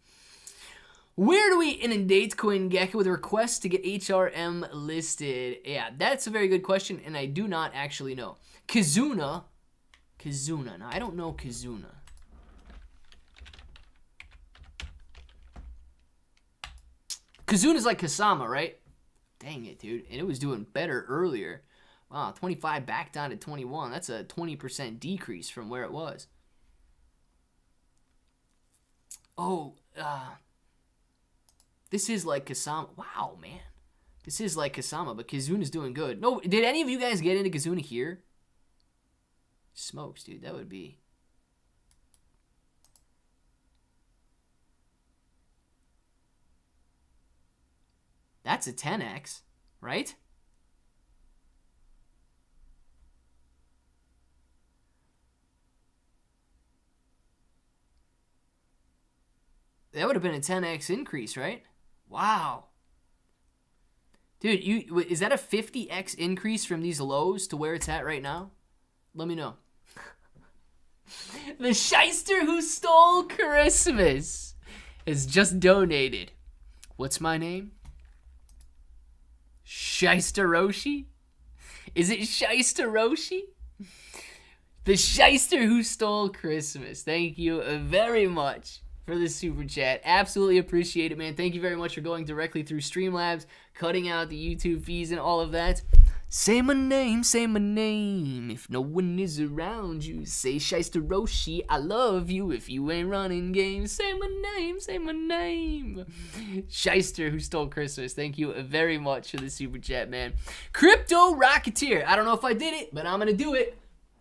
Where do we inundate CoinGecko with a request to get HRM listed? Yeah, that's a very good question, and I do not actually know. Kazuna. Now, I don't know Kazuna. Kazuna's like Kasama, right? Dang it, dude. And it was doing better earlier. Wow, 25 back down to 21. That's a 20% decrease from where it was. Oh, this is like Kasama. Wow, man. This is like Kasama, but Kazuna's doing good. No, did any of you guys get into Kazuna here? Smokes, dude. That would be... That's a 10x, right? That would have been a 10x increase, right? Wow. Dude, is that a 50x increase from these lows to where it's at right now? Let me know. The shyster who stole Christmas has just donated. What's my name? Shyster Roshi? Is it Shyster Roshi? The shyster who stole Christmas. Thank you very much for the super chat. Absolutely appreciate it, man. Thank you very much for going directly through Streamlabs, cutting out the YouTube fees and all of that. Say my name, say my name. If no one is around you, say Shyster Roshi, I love you. If you ain't running games, say my name, say my name. Shyster who stole Christmas. Thank you very much for the super chat, man. Crypto Rocketeer. I don't know if I did it, but I'm gonna do it.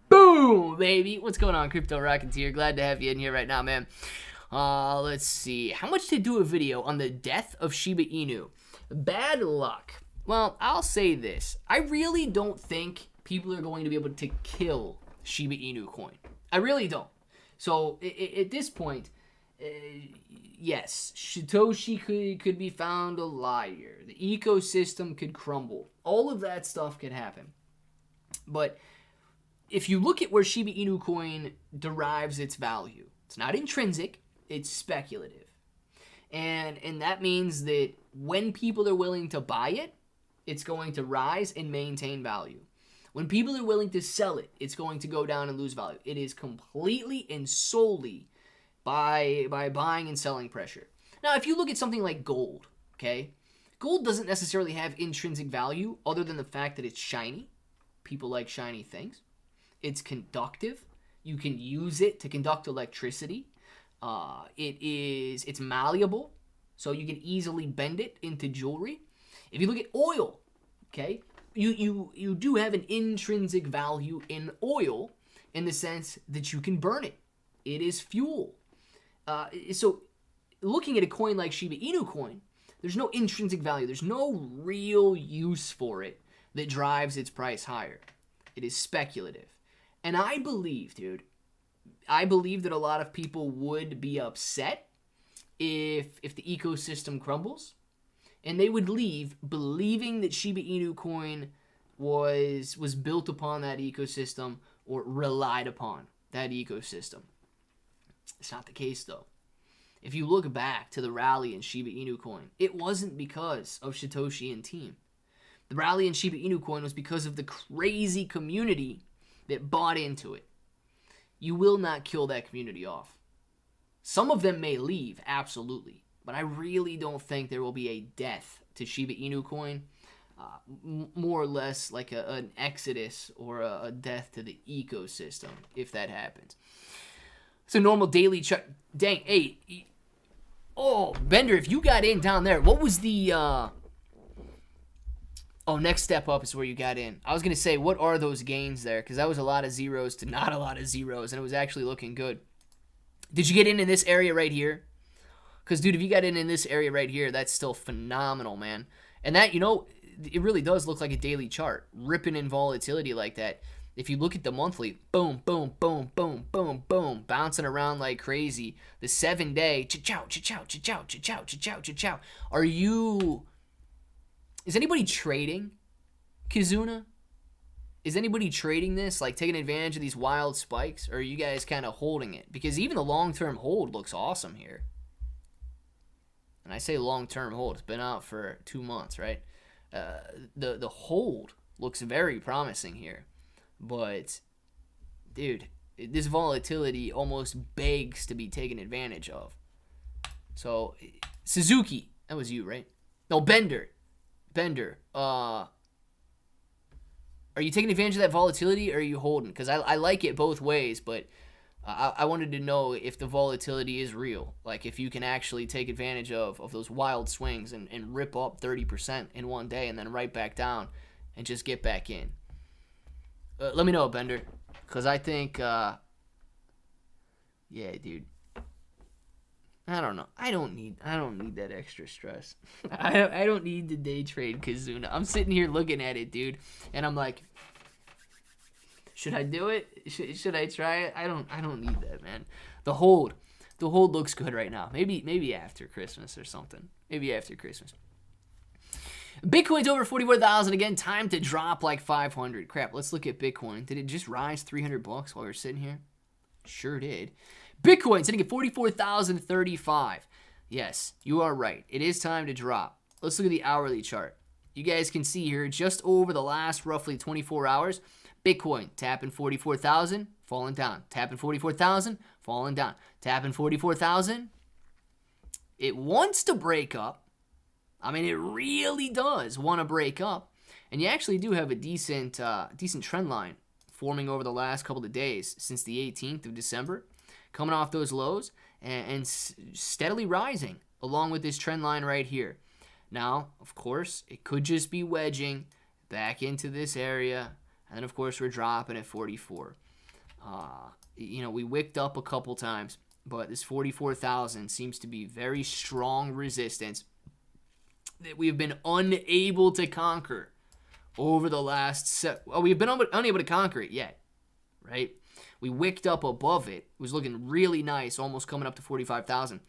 Boom, baby. What's going on, Crypto Rocketeer? Glad to have you in here right now, man. Let's see. How much to do a video on the death of Shiba Inu? Bad luck. Well, I'll say this. I really don't think people are going to be able to kill Shiba Inu coin. I really don't. So at this point, yes, Satoshi could be found a liar. The ecosystem could crumble. All of that stuff could happen. But if you look at where Shiba Inu coin derives its value, it's not intrinsic, it's speculative. And that means that when people are willing to buy it, it's going to rise and maintain value. When people are willing to sell it, it's going to go down and lose value. It is completely and solely by buying and selling pressure. Now, if you look at something like gold, okay, gold doesn't necessarily have intrinsic value other than the fact that it's shiny. People like shiny things. It's conductive. You can use it to conduct electricity. It's malleable, so you can easily bend it into jewelry. If you look at oil, okay, you do have an intrinsic value in oil in the sense that you can burn it. It is fuel. So looking at a coin like Shiba Inu coin, there's no intrinsic value. There's no real use for it that drives its price higher. It is speculative. And I believe, dude, that a lot of people would be upset if the ecosystem crumbles, and they would leave believing that Shiba Inu coin was built upon that ecosystem or relied upon that ecosystem. It's not the case, though. If you look back to the rally in Shiba Inu coin, it wasn't because of Satoshi and team. The rally in Shiba Inu coin was because of the crazy community that bought into it. You will not kill that community off. Some of them may leave, absolutely, but I really don't think there will be a death to Shiba Inu coin. More or less like an exodus or a death to the ecosystem, if that happens. It's a normal daily chart. Dang, hey. Oh, Bender, if you got in down there, what was the... Oh, next step up is where you got in. I was going to say, what are those gains there? Because that was a lot of zeros to not a lot of zeros, and it was actually looking good. Did you get in this area right here? Because, dude, if you got in this area right here, that's still phenomenal, man. And that, you know, it really does look like a daily chart. Ripping in volatility like that. If you look at the monthly, boom, boom, boom, boom, boom, boom, bouncing around like crazy. The 7-day, cha-chow, cha-chow, cha-chow, cha-chow, cha-chow, cha-chow. Are you... Is anybody trading Kizuna? Is anybody trading this, like taking advantage of these wild spikes? Or are you guys kind of holding it? Because even the long-term hold looks awesome here. And I say long-term hold. It's been out for 2 months, right? The hold looks very promising here. But, dude, this volatility almost begs to be taken advantage of. So, Suzuki. That was you, right? No, Bender, are you taking advantage of that volatility or are you holding? Because I like it both ways, but I wanted to know if the volatility is real. Like if you can actually take advantage of those wild swings and rip up 30% in one day and then right back down and just get back in. Let me know, Bender, because I think, yeah, dude. I don't know. I don't need that extra stress. I don't need the day trade Kizuna. I'm sitting here looking at it, dude, and I'm like, should I do it? Should I try it? I don't need that, man. The hold looks good right now. Maybe after Christmas or something. Maybe after Christmas. Bitcoin's over 44,000 again. Time to drop like 500. Crap. Let's look at Bitcoin. Did it just rise $300 while we were sitting here? Sure did. Bitcoin sitting at 44,035. Yes, you are right. It is time to drop. Let's look at the hourly chart. You guys can see here, just over the last roughly 24 hours, Bitcoin tapping 44,000, falling down. Tapping 44,000, falling down. Tapping 44,000. It wants to break up. I mean, it really does want to break up. And you actually do have a decent trend line forming over the last couple of days since the 18th of December. Coming off those lows and steadily rising along with this trend line right here. Now, of course, it could just be wedging back into this area. And then, of course, we're dropping at 44. We wicked up a couple times, but this 44,000 seems to be very strong resistance that we've been unable to conquer over the last... we've been unable to conquer it yet, right? We wicked up above it. It was looking really nice, almost coming up to 45,000.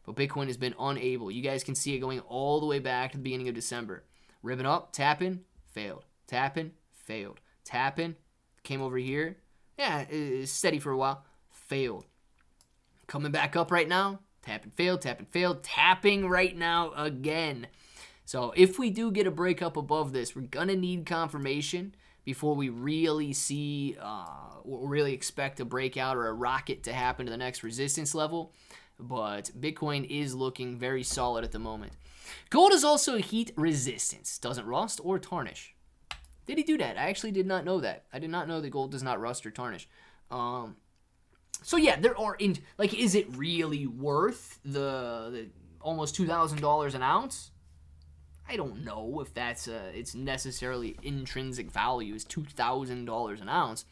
But Bitcoin has been unable. You guys can see it going all the way back to the beginning of December. Ribbon up, tapping, failed. Tapping, failed. Tapping, came over here. Yeah, it's steady for a while. Failed. Coming back up right now. Tapping, failed, tapping, failed. Tapping right now again. So if we do get a break up above this, we're going to need confirmation before we really see or really expect a breakout or a rocket to happen to the next resistance level. But Bitcoin is looking very solid at the moment. Gold is also heat resistance. Doesn't rust or tarnish. Did he do that? I actually did not know that. I did not know that gold does not rust or tarnish. So yeah, there are, is it really worth the almost $2,000 an ounce? I don't know if that's it's necessarily intrinsic value is $2,000 an ounce,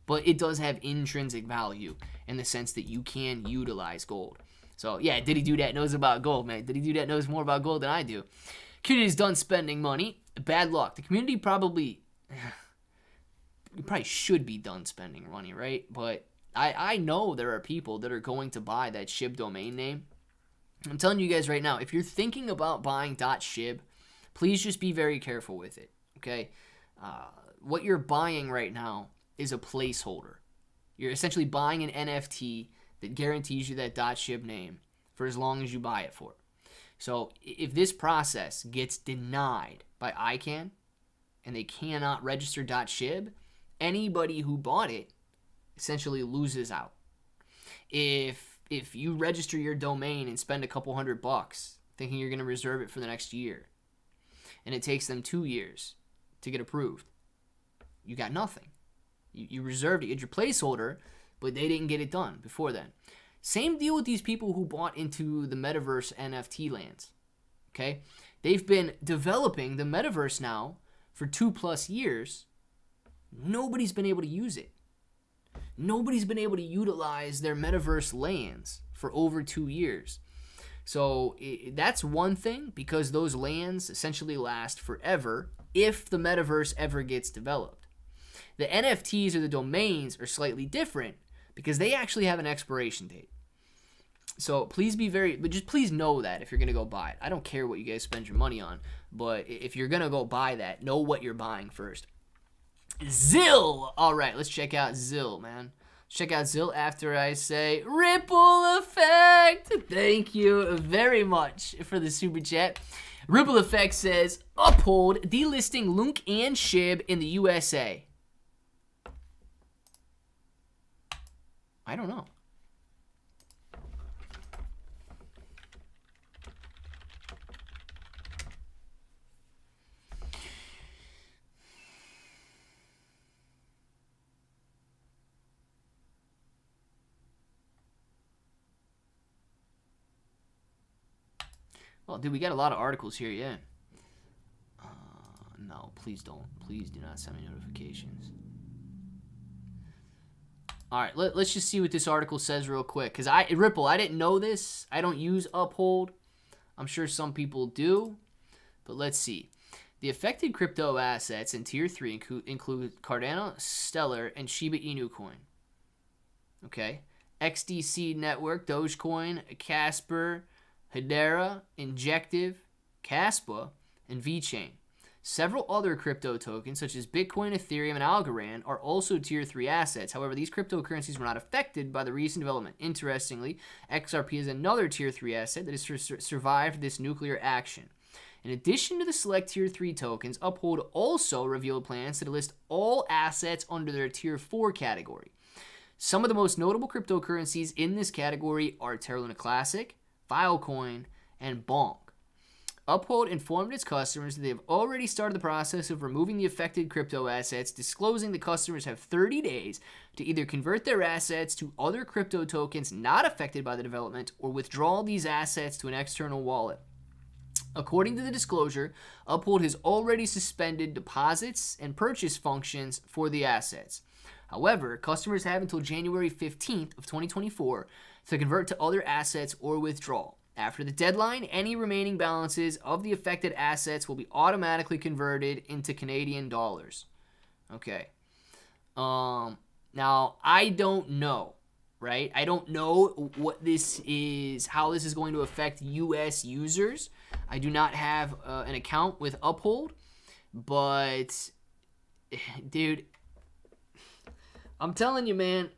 but it does have intrinsic value in the sense that you can utilize gold. So yeah, Did He Do That knows about gold, man. Did He Do That knows more about gold than I do. Community's done spending money. Bad luck. The community probably should be done spending money, right? But I know there are people that are going to buy that Shib domain name. I'm telling you guys right now, if you're thinking about buying .shib, please just be very careful with it, okay? What you're buying right now is a placeholder. You're essentially buying an NFT that guarantees you that .shib name for as long as you buy it for. So if this process gets denied by ICANN and they cannot register .shib, anybody who bought it essentially loses out. If you register your domain and spend a couple $100 thinking you're going to reserve it for the next year, and it takes them 2 years to get approved, you got nothing. You reserved it, you had your placeholder, but they didn't get it done before then. Same deal with these people who bought into the metaverse NFT lands. Okay? They've been developing the metaverse now for 2+ years. Nobody's been able to use it. Nobody's been able to utilize their metaverse lands for over 2 years. So that's one thing, because those lands essentially last forever if the metaverse ever gets developed. The NFTs or the domains are slightly different because they actually have an expiration date. So please please know that if you're going to go buy it. I don't care what you guys spend your money on, but if you're going to go buy that, know what you're buying first. ZIL! All right, let's check out ZIL, man. Check out ZIL after I say Ripple Effect. Thank you very much for the super chat. Ripple Effect says, Uphold delisting Lunk and Shib in the USA. I don't know. Well, dude, we got a lot of articles here, yeah. No, please don't. Please do not send me notifications. All right, let's just see what this article says real quick. Because Ripple, I didn't know this. I don't use Uphold. I'm sure some people do. But let's see. The affected crypto assets in Tier 3 include Cardano, Stellar, and Shiba Inu coin. Okay. XDC Network, Dogecoin, Casper, Hedera, Injective, Caspa, and VeChain. Several other crypto tokens, such as Bitcoin, Ethereum, and Algorand, are also Tier 3 assets. However, these cryptocurrencies were not affected by the recent development. Interestingly, XRP is another Tier 3 asset that has survived this nuclear action. In addition to the select Tier 3 tokens, Uphold also revealed plans to list all assets under their Tier 4 category. Some of the most notable cryptocurrencies in this category are Terra Luna Classic, Filecoin, and Bonk. Uphold informed its customers that they have already started the process of removing the affected crypto assets, disclosing that customers have 30 days to either convert their assets to other crypto tokens not affected by the development or withdraw these assets to an external wallet. According to the disclosure, Uphold has already suspended deposits and purchase functions for the assets. However, customers have until January 15th of 2024 to convert to other assets or withdraw. After the deadline, any remaining balances of the affected assets will be automatically converted into Canadian dollars. Okay. Now, I don't know, right? I don't know what this is, how this is going to affect U.S. users. I do not have an account with Uphold, but, dude, I'm telling you, man,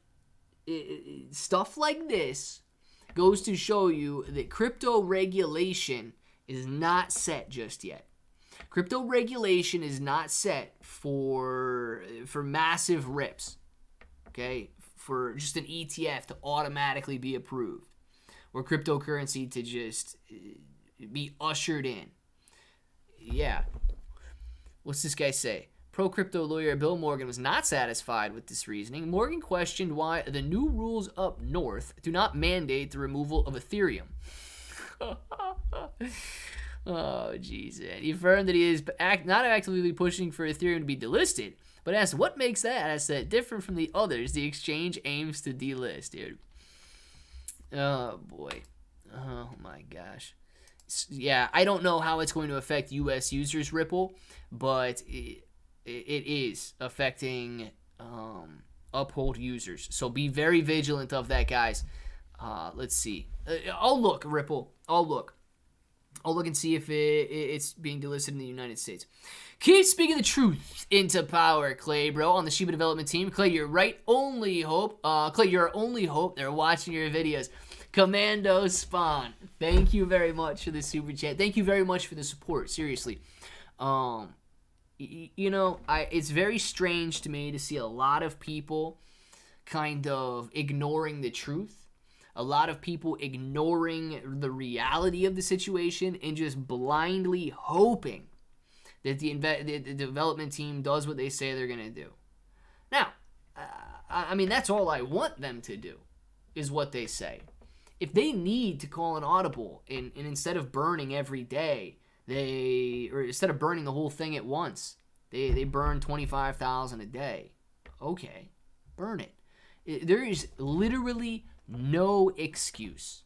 stuff like this goes to show you that crypto regulation is not set just yet. Crypto regulation is not set for massive rips, okay? For just an ETF to automatically be approved, or cryptocurrency to just be ushered in. Yeah. What's this guy say? Pro-crypto lawyer Bill Morgan was not satisfied with this reasoning. Morgan questioned why the new rules up north do not mandate the removal of Ethereum. Oh, jeez, man. He affirmed that he is not actively pushing for Ethereum to be delisted, but asked what makes that asset different from the others the exchange aims to delist, dude. Oh, boy. Oh, my gosh. Yeah, I don't know how it's going to affect U.S. users, Ripple, but it is affecting Uphold users. So be very vigilant of that, guys. Let's see. I'll look, Ripple. I'll look and see if it's being delisted in the United States. Keep speaking the truth into power, Clay, bro, on the Shiba development team. Clay, you're right. Only hope. Clay, you're our only hope. They're watching your videos. Commando Spawn. Thank you very much for the super chat. Thank you very much for the support. Seriously. You know, it's very strange to me to see a lot of people kind of ignoring the truth. A lot of people ignoring the reality of the situation and just blindly hoping that the development team does what they say they're going to do. Now, I mean, that's all I want them to do, is what they say. If they need to call an audible and instead of burning every day, or instead of burning the whole thing at once, they burn 25,000 a day. Okay, burn it. There is literally no excuse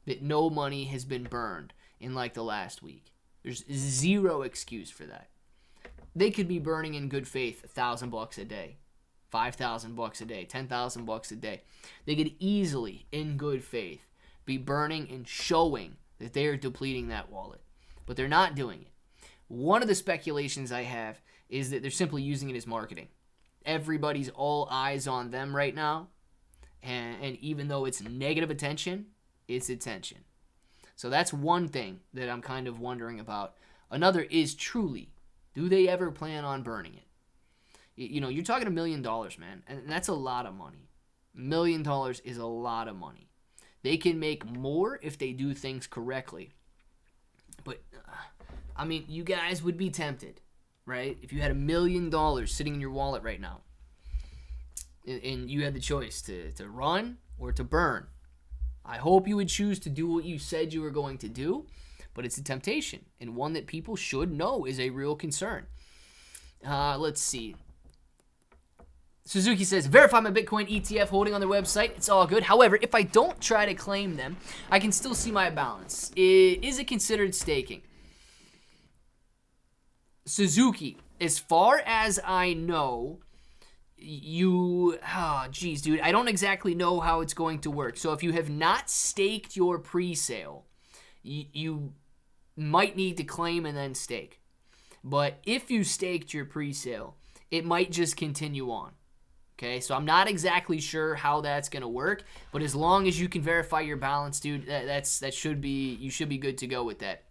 that no money has been burned in like the last week. There's zero excuse for that. They could be burning in good faith $1,000 a day, $5,000 a day, $10,000 a day. They could easily, in good faith, be burning and showing that they are depleting that wallet. But they're not doing it. One of the speculations I have is that they're simply using it as marketing. Everybody's all eyes on them right now. And even though it's negative attention, it's attention. So that's one thing that I'm kind of wondering about. Another is truly, do they ever plan on burning it? You know, you're talking $1 million, man. And that's a lot of money. $1 million is a lot of money. They can make more if they do things correctly. But, I mean, you guys would be tempted, right? If you had $1 million sitting in your wallet right now, and you had the choice to run or to burn, I hope you would choose to do what you said you were going to do, but it's a temptation, and one that people should know is a real concern. Let's see. Suzuki says, verify my Bitcoin ETF holding on their website. It's all good. However, if I don't try to claim them, I can still see my balance. Is it considered staking? Suzuki, as far as I know, geez, dude, I don't exactly know how it's going to work. So if you have not staked your pre-sale, you might need to claim and then stake. But if you staked your pre-sale, it might just continue on. Okay, so I'm not exactly sure how that's going to work, but as long as you can verify your balance, dude, you should be good to go with that.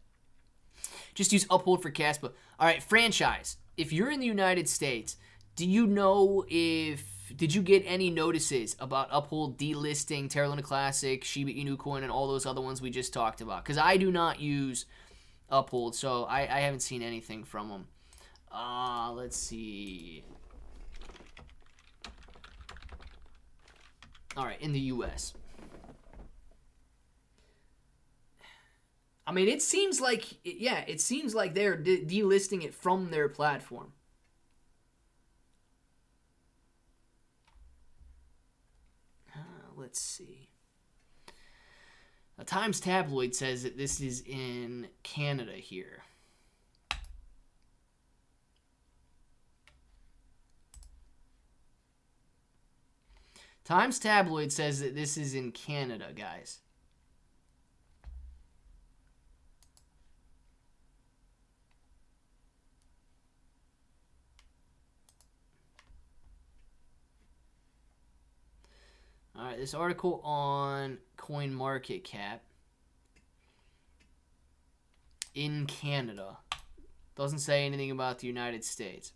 Just use Uphold for Cashapp. All right, franchise. If you're in the United States, do you know did you get any notices about Uphold delisting Terra Luna Classic, Shiba Inu coin, and all those other ones we just talked about? Because I do not use Uphold, so I haven't seen anything from them. Let's see. All right, in the U.S. I mean, it seems like they're delisting it from their platform. Let's see. A Times tabloid says that this is in Canada here. Times Tabloid says that this is in Canada, guys. All right, this article on CoinMarketCap in Canada doesn't say anything about the United States.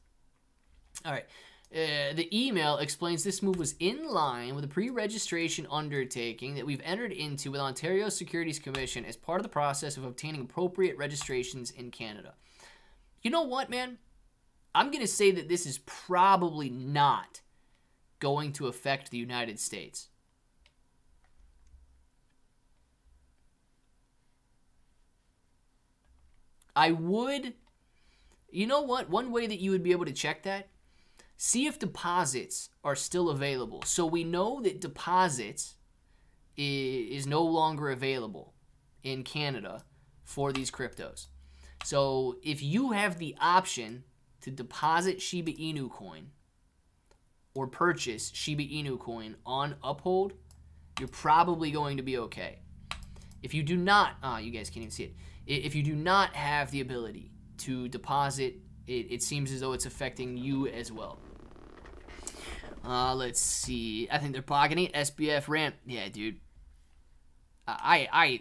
All right, the email explains this move was in line with a pre-registration undertaking that we've entered into with Ontario Securities Commission as part of the process of obtaining appropriate registrations in Canada. You know what, man? I'm going to say that this is probably not going to affect the United States. I would, you know what? One way that you would be able to check that, see if deposits are still available. So we know that deposits is no longer available in Canada for these cryptos. So if you have the option to deposit Shiba Inu coin or purchase Shiba Inu coin on Uphold, you're probably going to be okay. If you do not, you guys can't even see it. If you do not have the ability to deposit, it seems as though it's affecting you as well. Let's see. I think they're pocketing it. SBF ramp. Yeah, dude. I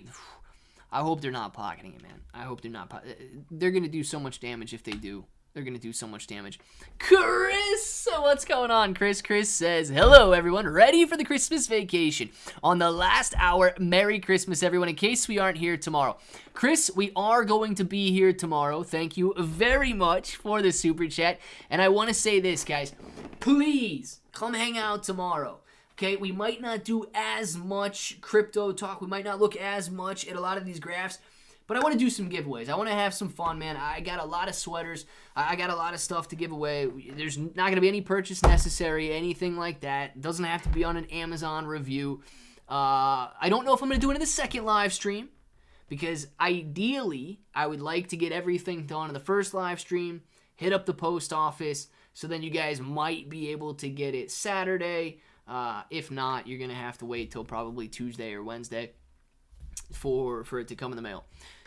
hope they're not pocketing it, man. I hope they're not. They're going to do so much damage if they do. They're going to do so much damage. Chris! What's going on, Chris? Chris says, hello, everyone. Ready for the Christmas vacation. On the last hour, Merry Christmas, everyone, in case we aren't here tomorrow. Chris, we are going to be here tomorrow. Thank you very much for the super chat. And I want to say this, guys. Please, come hang out tomorrow. Okay, we might not do as much crypto talk. We might not look as much at a lot of these graphs. But I want to do some giveaways. I want to have some fun, man. I got a lot of sweaters. I got a lot of stuff to give away. There's not going to be any purchase necessary, anything like that. It doesn't have to be on an Amazon review. I don't know if I'm going to do it in the second live stream because ideally I would like to get everything done in the first live stream, hit up the post office, so then you guys might be able to get it Saturday. If not, you're going to have to wait till probably Tuesday or Wednesday for it to come in the mail.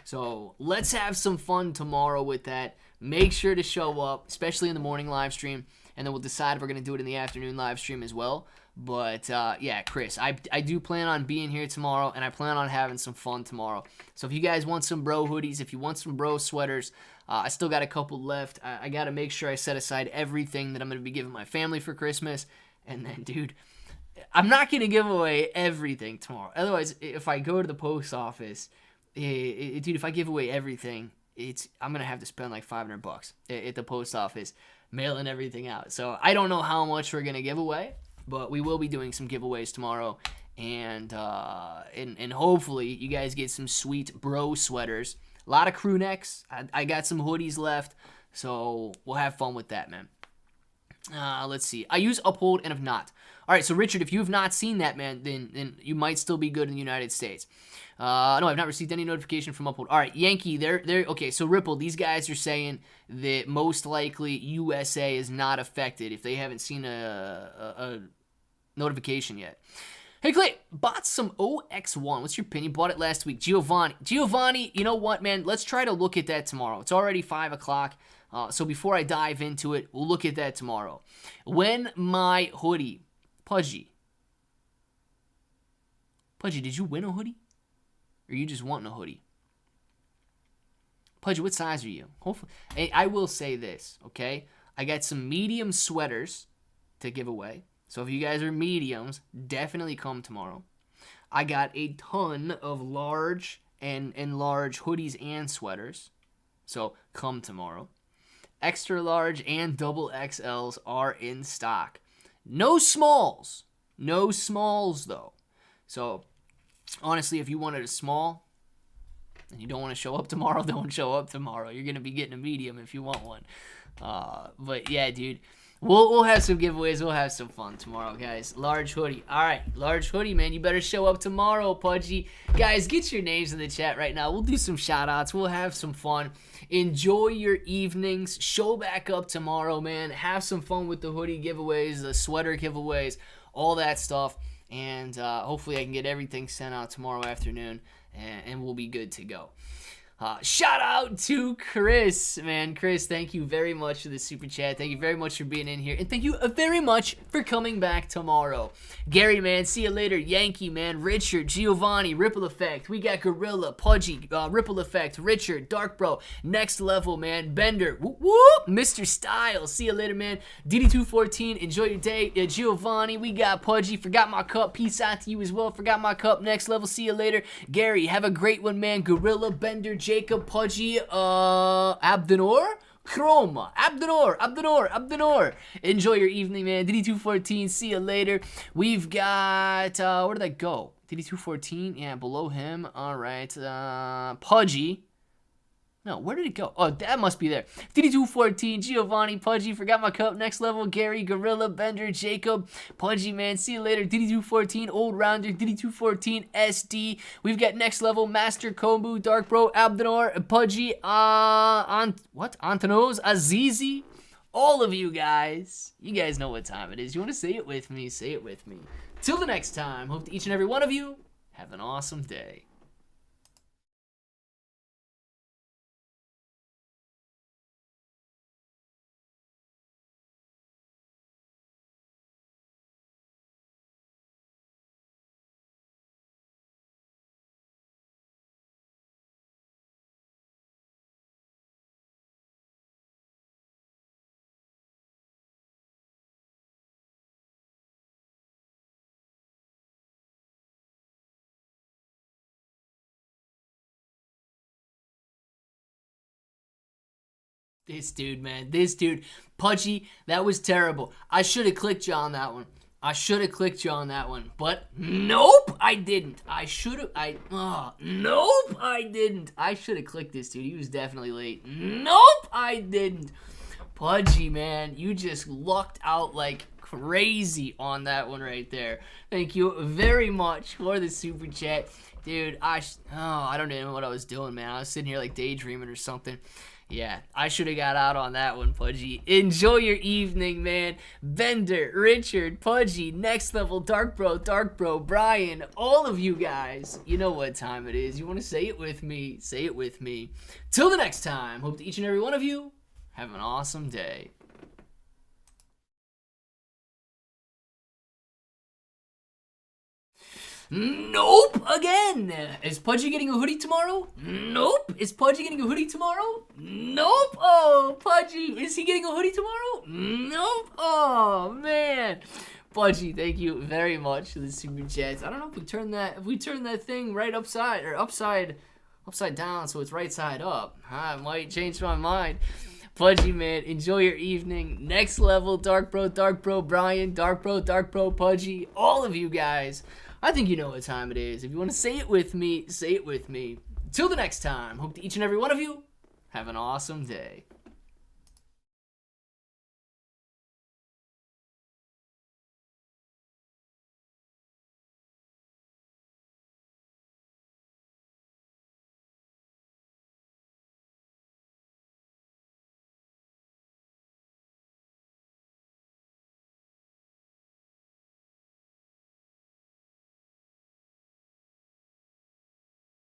So let's have some fun tomorrow with that. Make sure to show up, especially in the morning live stream, and then we'll decide if we're going to do it in the afternoon live stream as well. But yeah, Chris, I do plan on being here tomorrow, and I plan on having some fun tomorrow. So if you guys want some bro hoodies, if you want some bro sweaters, I still got a couple left. I got to make sure I set aside everything that I'm going to be giving my family for Christmas. And then, dude, I'm not going to give away everything tomorrow. Otherwise, if I go to the post office, dude, if I give away everything, I'm going to have to spend like $500 at the post office mailing everything out. So I don't know how much we're going to give away, but we will be doing some giveaways tomorrow. And hopefully you guys get some sweet bro sweaters. A lot of crew necks. I got some hoodies left. So we'll have fun with that, man. Let's see. I use Uphold and have not. All right, so Richard, if you have not seen that, man, then you might still be good in the United States. No, I've not received any notification from Uphold. All right, Yankee, they're okay. So Ripple, these guys are saying that most likely USA is not affected if they haven't seen a notification yet. Hey, Clay, bought some OX1. What's your opinion? Bought it last week. Giovanni, you know what, man? Let's try to look at that tomorrow. It's already 5 o'clock. So before I dive into it, we'll look at that tomorrow. When my hoodie, Pudgy, did you win a hoodie? Or you just want a hoodie? Pudgy, what size are you? Hopefully, hey, I will say this, okay? I got some medium sweaters to give away. So if you guys are mediums, definitely come tomorrow. I got a ton of large and large hoodies and sweaters. So come tomorrow. Extra large and double XLs are in stock. No smalls. No smalls, though. So, honestly, if you wanted a small and you don't want to show up tomorrow, don't show up tomorrow. You're going to be getting a medium if you want one. But, yeah, dude. We'll have some giveaways. We'll have some fun tomorrow, guys. Large hoodie. All right, large hoodie, man. You better show up tomorrow, Pudgy. Guys, get your names in the chat right now. We'll do some shout-outs. We'll have some fun. Enjoy your evenings. Show back up tomorrow, man. Have some fun with the hoodie giveaways, the sweater giveaways, all that stuff. And hopefully I can get everything sent out tomorrow afternoon, and we'll be good to go. Shout out to Chris, man. Chris, thank you very much for the super chat. Thank you very much for being in here, and thank you very much for coming back tomorrow. Gary, man, see you later. Yankee, man, Richard, Giovanni, Ripple Effect. We got Gorilla, Pudgy, Ripple Effect, Richard, Dark Bro, Next Level, man, Bender, whoop, whoop, Mr. Style. See you later, man. DD214, enjoy your day. Giovanni, we got Pudgy, Forgot My Cup. Peace out to you as well. Forgot My Cup. Next Level. See you later. Gary, have a great one, man. Gorilla, Bender, Jacob, Pudgy, Abdenor, Chroma, Abdenor. Enjoy your evening, man. DD214, see you later. We've got, where did that go? DD214, yeah, below him. All right, Pudgy. No, where did it go? Oh, that must be there. DD214, Giovanni, Pudgy, Forgot My Cup, Next Level, Gary, Gorilla, Bender, Jacob, Pudgy, man, see you later. DD214, Old Rounder, DD214, SD. We've got Next Level, Master, Kombu, Dark Bro, Abdenor, Pudgy, Antonos, Azizi. All of you guys know what time it is. You want to say it with me? Say it with me. Till the next time, hope that each and every one of you have an awesome day. This dude, man. This dude. Pudgy, that was terrible. I should have clicked you on that one. But nope, I didn't. Nope, I didn't. I should have clicked this dude. He was definitely late. Nope, I didn't. Pudgy, man. You just lucked out like crazy on that one right there. Thank you very much for the super chat. Dude, I don't even know what I was doing, man. I was sitting here like daydreaming or something. Yeah, I should have got out on that one, Pudgy. Enjoy your evening, man. Bender, Richard, Pudgy, Next Level, Dark Bro, Brian, all of you guys. You know what time it is. You want to say it with me? Say it with me. Till the next time, hope that each and every one of you have an awesome day. Nope, again. Is Pudgy getting a hoodie tomorrow? Nope. Is Pudgy getting a hoodie tomorrow? Nope. Oh, Pudgy, is he getting a hoodie tomorrow? Nope. Oh, man. Pudgy, thank you very much for the super chats. I don't know if we turn that thing right upside down so it's right side up. I might change my mind. Pudgy, man, enjoy your evening. Next Level, Dark Bro, Brian, Dark Bro, Pudgy, all of you guys. I think you know what time it is. If you want to say it with me, say it with me. Till the next time, hope that each and every one of you have an awesome day.